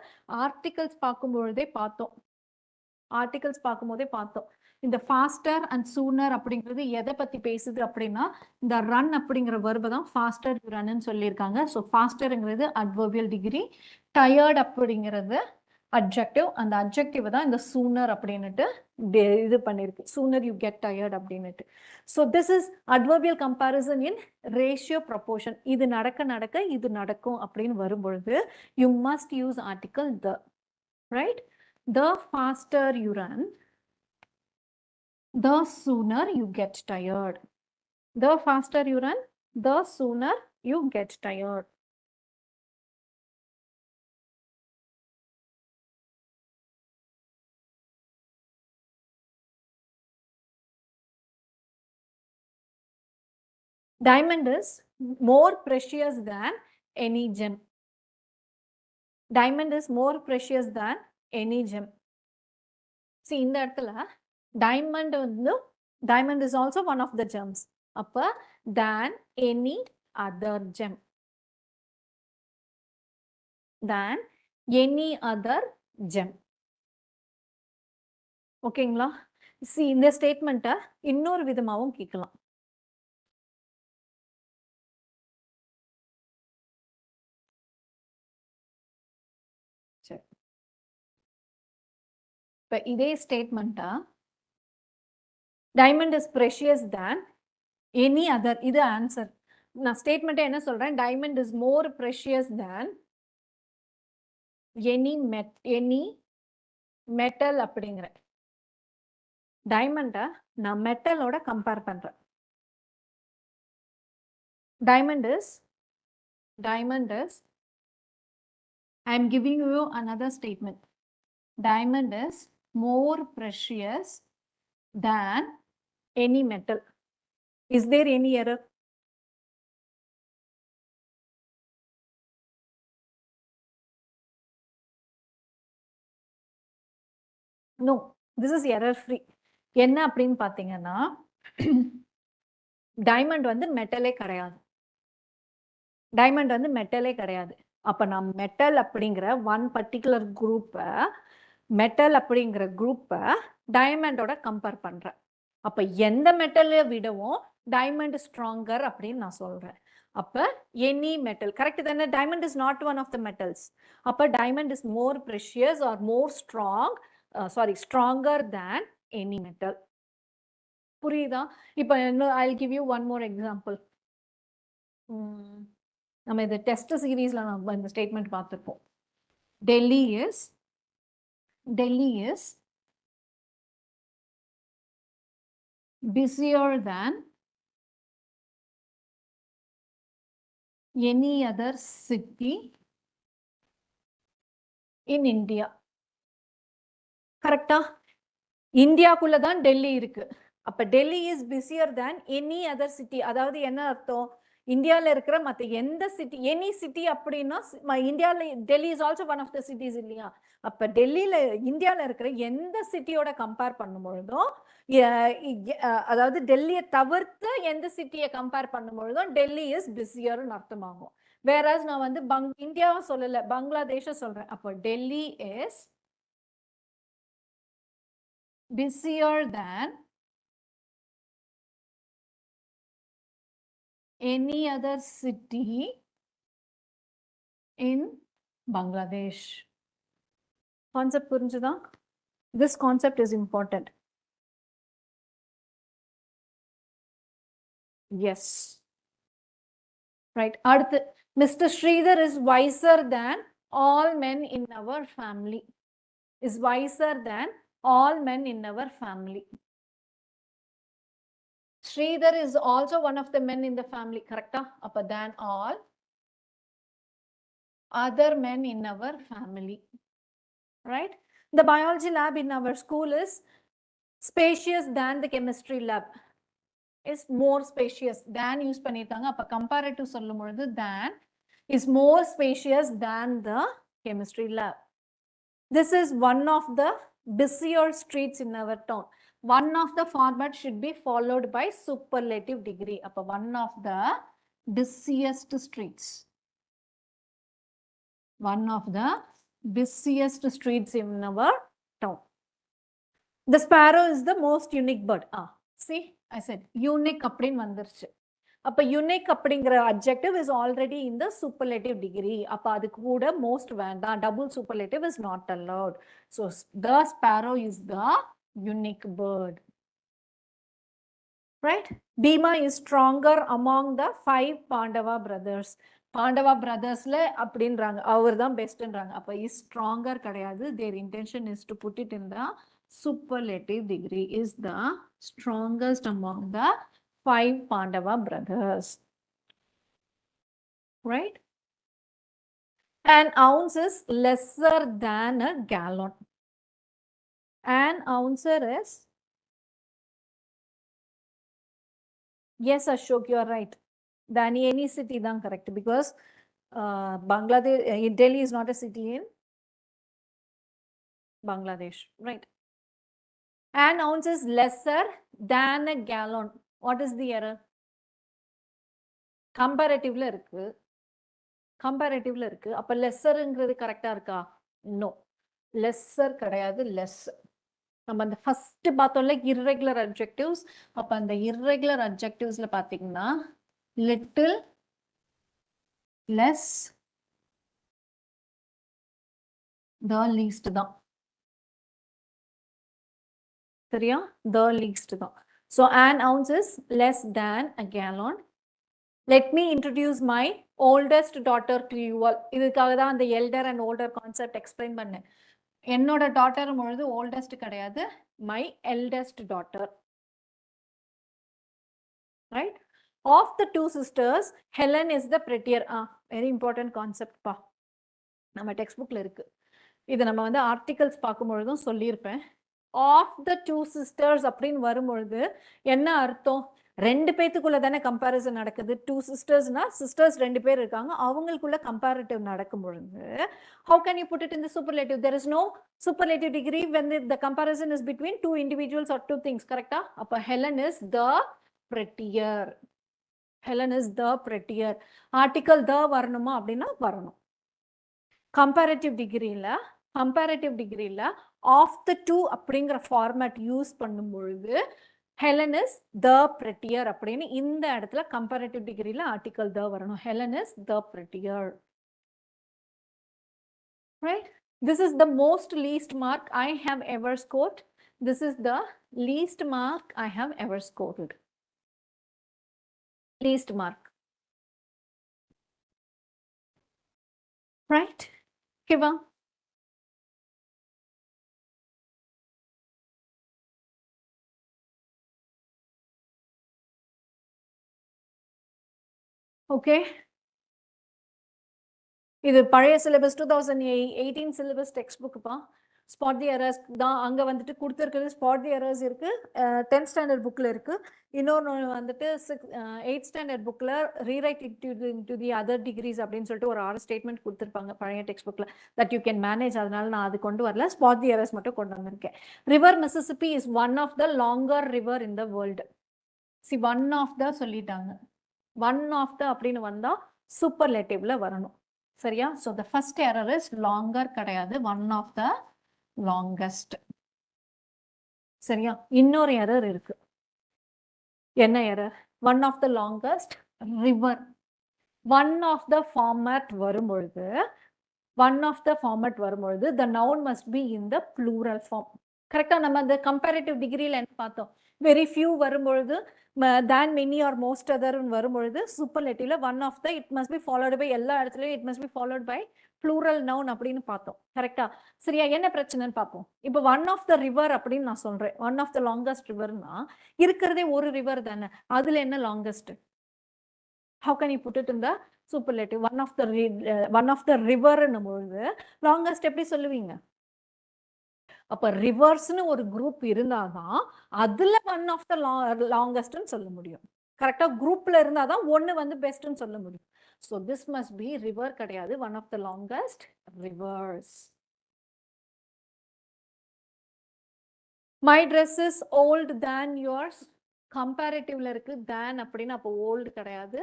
articles பார்க்கும்பொழுதே பார்த்தோம். ஆர்டிகல்ஸ் பார்க்கும்போதே பார்த்தோம். இந்த ஃபாஸ்டர் அண்ட் சூனர் அப்படிங்கிறது எதை பத்தி பேசுது அப்படின்னா இந்த ரன் அப்படிங்கிற வெர்பை தான் ஃபாஸ்டர் ரன்னு சொல்லியிருக்காங்க. ஸோ ஃபாஸ்டருங்கிறது அட்வர்பியல் டிகிரி, டயர்ட் அப்படிங்கிறது அட்ஜெக்டிவ். அந்த அட்ஜெக்டிவ் தான் இந்த சூனர் அப்படின்னுட்டு இது பண்ணிருக்கு. சூனர் யூ கெட் டயர்ட் அப்படின்னுட்டு. So this is adverbial comparison in ratio proportion. இது நடக்க நடக்க இது நடக்கும் அப்படின்னு வரும்பொழுது you must use article the. Right? The faster you run, the sooner you get tired. The faster you run, the sooner you get tired. Diamond is more precious than any gem. Diamond is more precious than any gem. See, இந்த இடத்துல diamond வந்து diamond is also one of the gems. அப்ப than any other gem. Than any other gem. ஓகேங்களா? See, இந்த ஸ்டேட்மெண்ட்டை இன்னொரு விதமாகவும் கேட்கலாம். சரி. இப்போ இதே ஸ்டேட்மெண்ட்டா diamond is precious than any other, இது ஆன்சர். நான் ஸ்டேட்மெண்ட்டை என்ன சொல்றேன்? diamond is more precious than any metal அப்படிங்கிறேன். டைமண்டை நான் மெட்டலோட கம்பேர் பண்றேன். diamond is I am giving you another statement. Diamond is more precious than any metal. Is there any error? No, this is error free. என்ன அப்படின்னு பார்த்தீங்கன்னா diamond வந்து மெட்டலே கிடையாது. Diamond வந்து மெட்டலே கிடையாது. அப்ப நான் மெட்டல் அப்படிங்கிற ஒன் பர்டிகுலர் குரூப்பை டைமண்டோட கம்பேர் பண்றேன். அப்ப எந்த மெட்டலை விடவும் டைமண்ட் ஸ்ட்ராங்கர் அப்படின்னு நான் சொல்றேன். அப்ப எனி மெட்டல் கரெக்ட் தானே? Diamond is not one of the metals. அப்ப diamond is more precious or more stronger than any metal. புரியுதா? இப்போ I'll give you one more example. நம்ம இந்த டெஸ்ட் சீரீஸ்ல நம்ம இந்த ஸ்டேட்மெண்ட் பார்த்துருப்போம். Delhi is busier than any other city in India. கரெக்டா? இந்தியாக்குள்ள தான் டெல்லி இருக்கு. அப்ப Delhi is busier than any other city. அதாவது என்ன அர்த்தம்? இந்தியாவில் இருக்கிற மற்ற எந்த சிட்டி, எனி சிட்டி அப்படின்னா இந்தியாவில் Delhi is also one of the cities இல்லையா? அப்ப டெல்லியில இந்தியாவில் இருக்கிற எந்த சிட்டியோட கம்பேர் பண்ணும்பொழுதும், அதாவது டெல்லியை தவிர்த்து எந்த சிட்டியை கம்பேர் பண்ணும்பொழுதும் டெல்லி இஸ் பிஸியர்னு அர்த்தமாகும். வேறாஸ் நான் வந்து இந்தியாவை சொல்லல, பங்களாதேஷ சொல்றேன். அப்போ Delhi is busier than any other city in Bangladesh. Concept புரிஞ்சுதா? This concept is important. Yes. Right. அடுத்து, Mr. Sridhar is wiser than all men in our family. Is wiser than all men in our family. Sridhar is also one of the men in the family, correct? Appa than all other men in our family, right? The biology lab in our school is spacious than the chemistry lab. Is more spacious than use பண்ணிட்டாங்க. அப்ப comparative சொல்லும் பொழுது than is more spacious than the chemistry lab. This is one of the busier streets in our town. One of the format should be followed by superlative degree. Appa one of the busiest streets. One of the busiest streets in our town. The sparrow is the most unique bird. See, I said unique அப்படின் வந்துருச்சு. அப்ப unique அப்படிங்கிற adjective is already in the superlative degree. அப்ப அது கூட most வேண்டாம். Double superlative is not allowed. So the sparrow is the unique bird. Right? Bhima is stronger among the 5 Pandava brothers. Pandava brothersல அப்படின்றாங்க. அவர் தான் பெஸ்ட்ன்றாங்க. அப்ப is stronger கிடையாது. Their intention is to put it in the superlative degree. Is the strongest among the 5 Pandava brothers. Right? An ounce is lesser than a gallon. An ounce is, yes Ashok, you are right. than any city தான் correct because Bangladesh, Delhi is not a city in Bangladesh, right? An ounce is lesser than a gallon. What is the error? Comparatively இருக்கு. Comparatively இருக்கு. அப்ப lesserங்கிறது கரெக்டா இருக்கா? No. Lesser கிடையாது, less. நம்ம அந்த first பார்த்தோம்ல irregular adjectives. அப்ப அந்த irregular adjectivesல பாத்தீங்கன்னா little, less, the least தான். சரியா? The least தான். So an ounce is less than a gallon. Let me introduce my oldest daughter to you all. இதுக்காக தான் அந்த elder and older concept explain பண்ணேன். என்னோட டாட்டர் பொழுது oldest கிடையாது, my eldest daughter. Right? Of the two sisters, Helen is the prettier. Very important concept பா. நம்ம டெக்ஸ்ட்புக்ல இருக்கு. இது நம்ம வந்து ஆர்டிகல்ஸ் பார்க்கும்பொழுதும் சொல்லியிருப்பேன். ஆஃப் த டூ சிஸ்டர்ஸ் அப்படின்னு வரும்பொழுது என்ன அர்த்தம்? ரெண்டு பேத்துக்குள்ள தானே கம்பேரிசன் நடக்குது. டூ சிஸ்டர்ஸ்னா சிஸ்டர்ஸ் ரெண்டு பேர் இருக்காங்க, அவங்களுக்குள்ள கம்பேரிட்டிவ் நடக்கும் பொழுது how can you put it in the superlative? There is no superlative degree when the comparison is between two individuals or two things. கரெக்டா? அப்ப Helen is the prettier. Helen is the prettier. Article த வரணுமா அப்படின்னா வரணும். Comparative டிகிரியில் of the two அப்படிங்கிற format use பண்ணும் பொழுது Helen is the prettier அப்படின்னு இந்த இடத்துல கம்பேரிட்டிவ் டிகிரியில் ஆர்டிகல் த வரணும். Helen is the prettier. Right? This is the most least mark I have ever scored. This is the least mark I have ever scored. Least mark. Right? Kiva. Okay. இது பழைய syllabus 2018 syllabus text புக்குப்பா. Spot தி errors தான் அங்கே வந்துட்டு கொடுத்துருக்குது. Spot தி errors இருக்கு, 10th standard புக்கில் இருக்கு. இன்னொன்று வந்துட்டு 8th ஸ்டாண்டர்ட் புக்கில் rewrite to the other degrees அப்படின்னு சொல்லிட்டு ஒரு 6 ஸ்டேட்மெண்ட் கொடுத்துருப்பாங்க பழைய டெக்ஸ்ட் புக்கில். That you can manage. அதனால நான் அது கொண்டு வரல, ஸ்பாட் தி எரர்ஸ் மட்டும் கொண்டு வந்திருக்கேன். River Mississippi is one of the longer river in the world. One of the சொல்லிட்டாங்க. ஒன் ஆஃப் த அப்படின்னு வந்தா சூப்பர்லேட்டிவ்ல வரணும். சரியா? So the first error is longer கிடையாது, ஒன் ஆஃப் த லாங்கஸ்ட். சரியா? இன்னொரு எரர் இருக்கு. என்ன error? One of the longest river. One of the format வரும்பொழுது the noun must be in the plural form. கரெக்டா? நம்ம அந்த கம்பேரிட்டிவ் டிகிரியில் என்ன பார்த்தோம்? வெரி ஃபியூ வரும்பொழுது, than many or most other வரும்பொழுது சூப்பர்லேட்டிவ்ல one of the it must be followed by, எல்லா இடத்துலயும் it must be followed by plural noun அப்படின்னு பார்த்தோம். கரெக்டா? சரியா? என்ன பிரச்சனைன்னு பார்ப்போம். இப்போ ஒன் ஆஃப் த ரிவர் அப்படின்னு நான் சொல்றேன். ஒன் ஆஃப் த லாங்கஸ்ட் ரிவர்னா இருக்கிறதே ஒரு ரிவர் தானே, அதுல என்ன longest? How can you put it in the superlative? One of the river பொழுது லாங்கஸ்ட் எப்படி சொல்லுவீங்க? அப்ப ரிவர்ஸ்னு ஒரு குரூப் இருந்தாதான் அதுல ஒன் ஆஃப் த லாங்கஸ்ட்னு சொல்ல முடியும். கரெக்டா? குரூப்ல இருந்தாதான் ஒன்னு வந்து பெஸ்ட்னு சொல்ல முடியும். So this must be river கிடையாது, one of the longest rivers. My dress is old than yours. கம்பேரிட்டிவ்ல இருக்கு than அப்படின்னு, அப்போ old கிடையாது,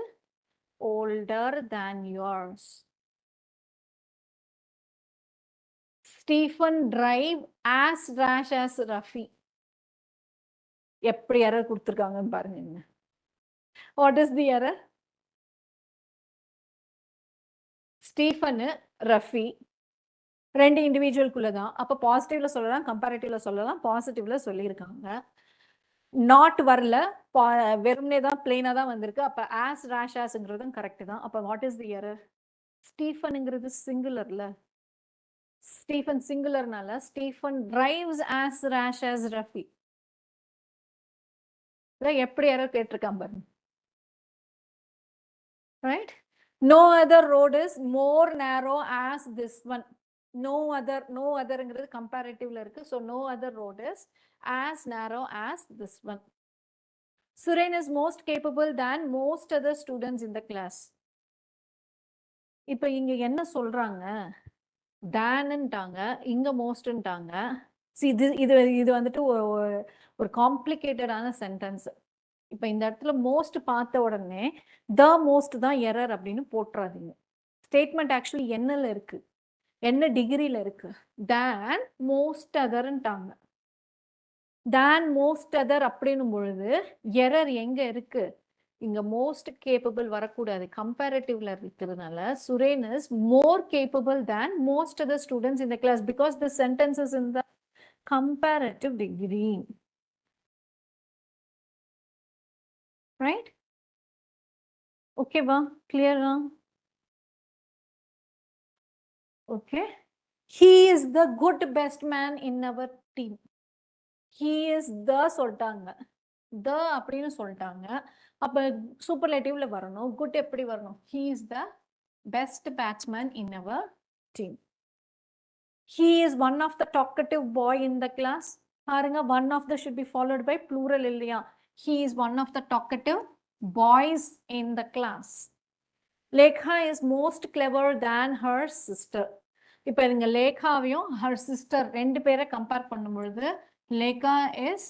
older than yours. Stephen drive as rash as Rafi. எப்படி எரர் கொடுத்துருக்காங்கன்னு பாருங்க. What is the error? Stephen, Rafi ரெண்டு இண்டிவிஜுவல்குள்ள தான். அப்ப பாசிட்டிவ்ல சொல்லலாம், கம்பேரிட்டிவ்ல சொல்லலாம். பாசிட்டிவ்ல சொல்லியிருக்காங்க. நாட் வரல, வெறும்னே தான், பிளெயினா தான் வந்திருக்கு. அப்ப ஆஸ் ரேஷ் ஆஸ்ங்கிறதும் கரெக்ட் தான். அப்ப வாட் இஸ் தி எரர்? ஸ்டீஃபன்ங்கிறது சிங்குலர்ல, ஸ்டீஃபன் சிங்குலர்னால Stephen drives as rash as Rafi. எப்படி எரர் கேட்டிருக்கான் பாருங்க. Right? No other road is more narrow as this one. No otherங்கிறது கம்பேரிட்டிவ்ல இருக்கு. So no other road is as narrow as this one. Suren is most capable than most other students in the class. இப்போ இங்க என்ன சொல்றாங்க? தேன்னுட்டாங்க, இங்க மோஸ்ட்ன்ட்டாங்க. இது இது இது வந்துட்டு ஒரு காம்ப்ளிகேட்டடான சென்டென்ஸ். இப்ப இந்த இடத்துல மோஸ்ட் பார்த்த உடனே த மோஸ்ட் தான் எரர் அப்படின்னு போட்டுறாதீங்க. ஸ்டேட்மெண்ட் ஆக்சுவலி என்னல இருக்கு, என்ன டிகிரில இருக்கு? தேன் மோஸ்ட் அதர்ன்ட்டாங்க. தேன் மோஸ்ட் அதர் அப்படின்னும் பொழுது எரர் எங்க இருக்கு? இங்க மோஸ்ட் கேப்பபிள் வரக்கூடாது, கம்பேரிட்டிவ்ல இருக்கிறதுனால Suren is more capable than most other students in the class because the sentence is in the comparative degree. Right? Okay, va? Clear na? Okay. He is the good best man in our team. He is the சொல்லிட்டாங்க. The அப்படின்னு சொல்லிட்டாங்க. அப்ப சூப்பர்லேட்டிவ்ல வரணும். Good எப்படி வரணும்? He is the best batsman in our team. He is one of the talkative boy in the class. பாருங்க, one of the should be followed by plural இல்லையா? He is one of the talkative boys in the class. Lekha is most clever than her sister. இப்போ இங்க லேகாவையும் her sister ரெண்டு பேரை compare பண்ணும்பொழுது Lekha is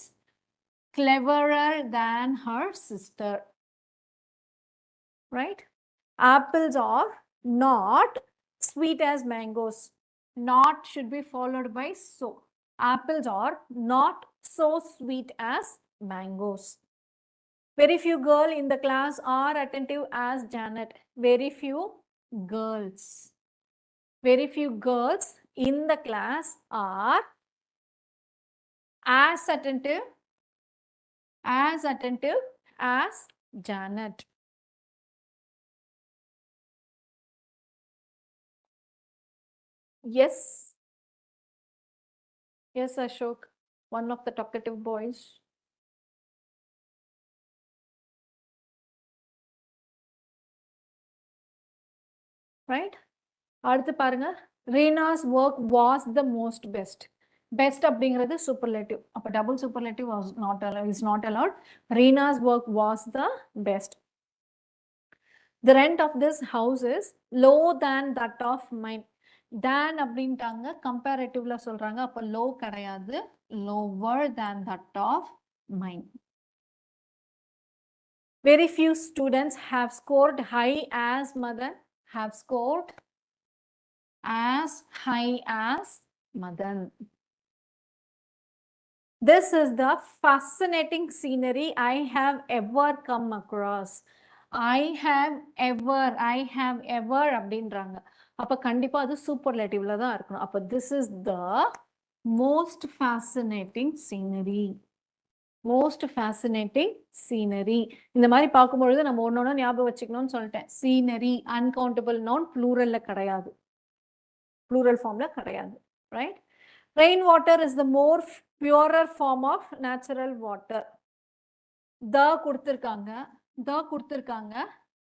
cleverer than her sister. Right? Apples are not sweet as mangoes. Not should be followed by so. Apples are not so sweet as mangoes. Very few girls in the class are attentive as Janet. Very few girls. Very few girls in the class are as attentive as Janet. Yes. Yes, Ashok, one of the talkative boys. Right? அடுத்து பாருங்க, Rena's work was the most best. Best அப்படிங்கிறது superlative. அப்ப double superlative was not allowed, is not allowed. Rena's work was the best. The rent of this house is low than that of mine. Than அப்படின்ட்டாங்க, கம்பேரிட்டிவ்ல சொல்றாங்க. அப்ப low கிடையாது, lower than that of mine. Very few students have scored high as Madan. Have scored as high as Madan. This is the fascinating scenery I have ever come across. I have ever அப்படின்றாங்க. அப்ப கண்டிப்பா அது சூப்பர்லேட்டிவ்ல தான் இருக்கணும். அப்ப this is the most fascinating scenery. Most fascinating scenery. இந்த மாதிரி பார்க்கும்பொழுது நம்ம ஒன்னொன்னு ஞாபகம் வச்சுக்கணும்னு சொல்லிட்டேன். Scenery, uncountable noun, pluralல கிடையாது. Plural formல கிடையாது. Right? Rainwater is the more purer form of natural water. The கொடுத்திருக்காங்க.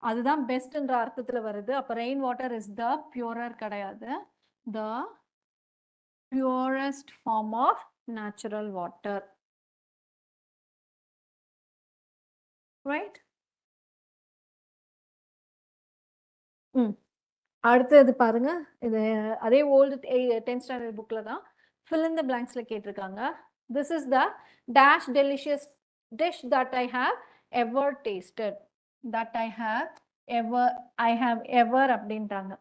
அதுதான் பெஸ்ட்ன்ற அர்த்தத்துல வருது. அப்ப rainwater is the purer கிடையாது. The purest form of natural water. Right? அடுத்தது பாருங்க, இது அதே ஓல்டு 10th ஸ்டாண்டர்ட் புக்ல தான் fill in the blanksல கேட்டிருக்காங்க. This is the dash delicious dish that I have ever tasted. That I have ever அப்படின்றாங்க.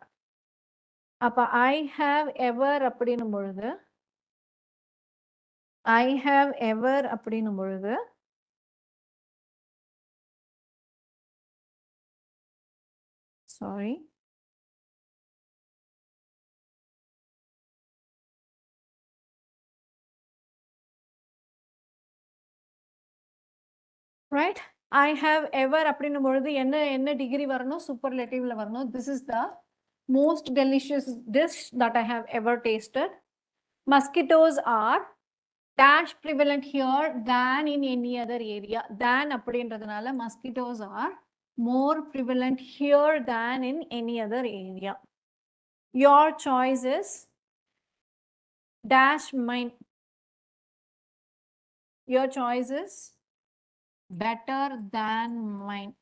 அப்ப I have ever அப்படின்னும் பொழுது sorry, right? I have ever அப்படின்னும் பொழுது என்ன டிகிரி வரணும்? சூப்பர்லேட்டிவ்ல வரணும். This is the most delicious dish that I have ever tasted. Mosquitoes are dash prevalent here than in any other area. Than அப்படின்றதுனால mosquitoes are more prevalent here than in any other area. Your choice is dash mine. Your choice is better than mine.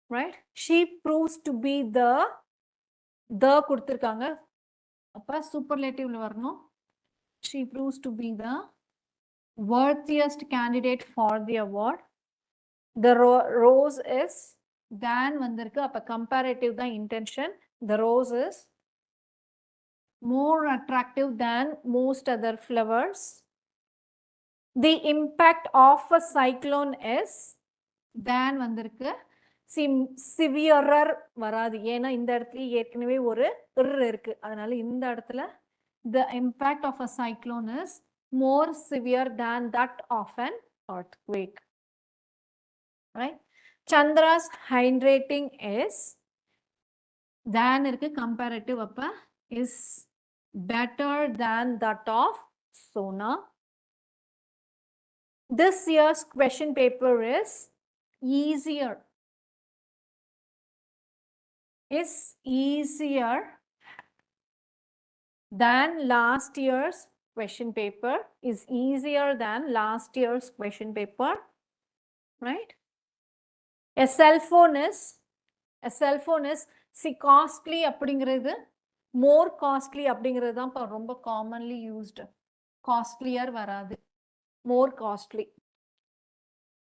Right? She proves to be the கொடுத்திருக்காங்க. அப்ப superlative வரணும். She proves to be the worthiest candidate for the award. The rose is than வந்திருக்கு. அப்ப comparative தான் intention. The rose is more attractive than most other flowers. The impact of a cyclone is than வந்திருக்கு. சிவியரர் வராது. ஏன்னா இந்த இடத்துல ஏற்கனவே ஒரு இருக்கு. அதனால இந்த இடத்துல the impact of a cyclone is more severe than that of an earthquake. Right? Chandra's handwriting is than இருக்கு comparative அப்ப is better than that of Sona. This year's question paper is easier. Is easier than last year's question paper. Is easier than last year's question paper. Right? A cell phone is see costly அப்படிங்கிறது more costly அப்படிங்கிறது தான் ரொம்ப commonly used. Costlier வராது. More costly.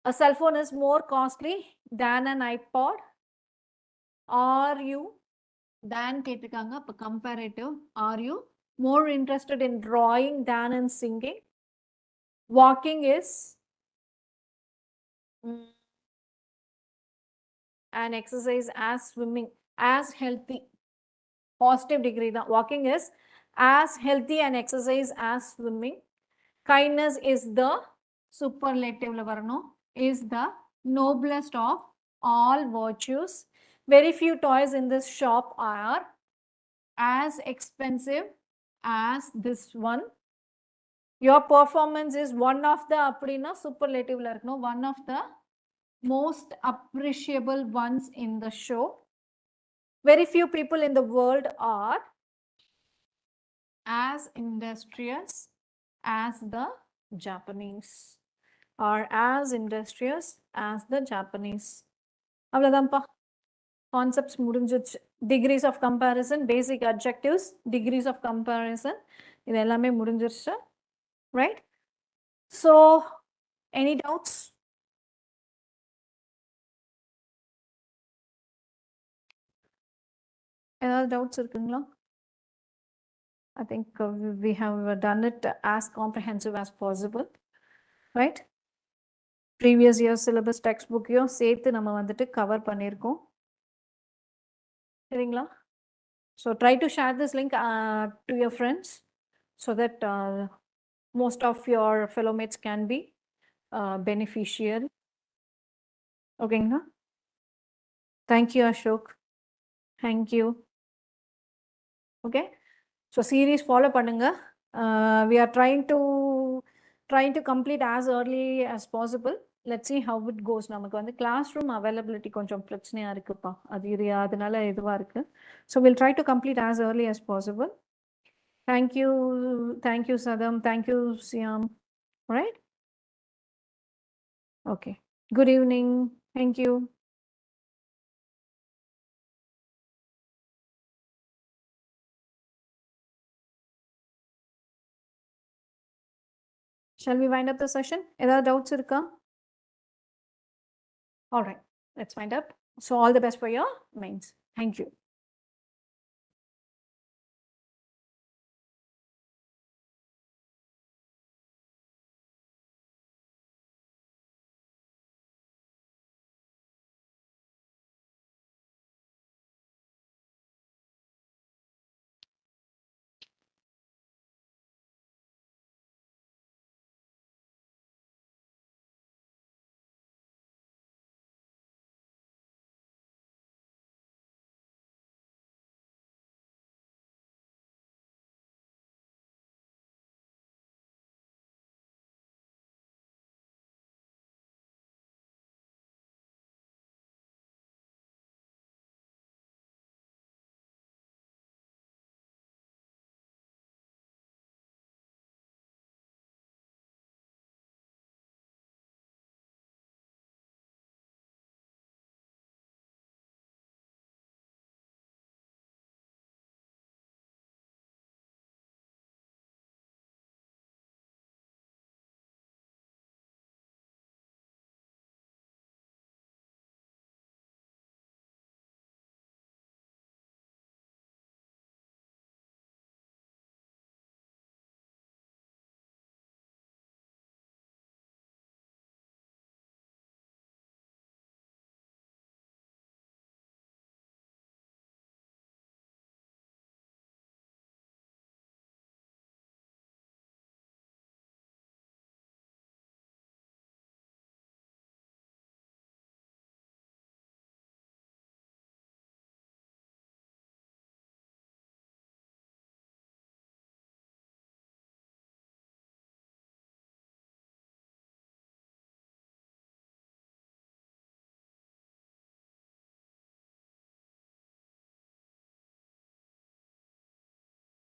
A cell phone is more costly than an iPod. Are you than கேட்டிருக்காங்க. அப்ப comparative. Are you more interested in drawing than in singing? Walking is an exercise as swimming, as healthy. Positive degree தான். Walking is as healthy an exercise as swimming. Kindness is the superlative வரணும். Is the noblest of all virtues. Very few toys in this shop are as expensive as this one. Your performance is one of the அப்படின்னா superlative இருக்கணும். One of the most appreciable ones in the show. Very few people in the world are as industrious as the Japanese. Are as industrious as the Japanese. அவ்வளவுதான்ப்பா. Concepts முடிஞ்சிச்சு. Degrees of comparison, basic adjectives, degrees of comparison. இது எல்லாமே முடிஞ்சிருச்சு. Right? So, any doubts? ஏதாவது doubts இருக்குங்களா? I think we have done it as comprehensive as possible. Right? Previous year syllabus textbook சேர்த்து நம்ம வந்துட்டு cover பண்ணியிருக்கோம். சரிங்களா? So try to share this link to your friends so that most of your fellow mates can be beneficial. Okay, na? Thank you, Ashok. Thank you. Okay. So series follow பண்ணுங்க. We are trying to complete as early as possible. Let's see how it goes. நமக்கு வந்து classroom availability கொஞ்சம் பிரச்சனையா இருக்குப்பா. அதனால இதுவா இருக்கு. So we'll try to complete as early as possible. Thank you, Sadam. Thank you, Siam. All right. Okay. Good evening. Thank you. Shall we wind up the session? Any doubts irukka? All right. Let's wind up. So all the best for your mains. Thank you.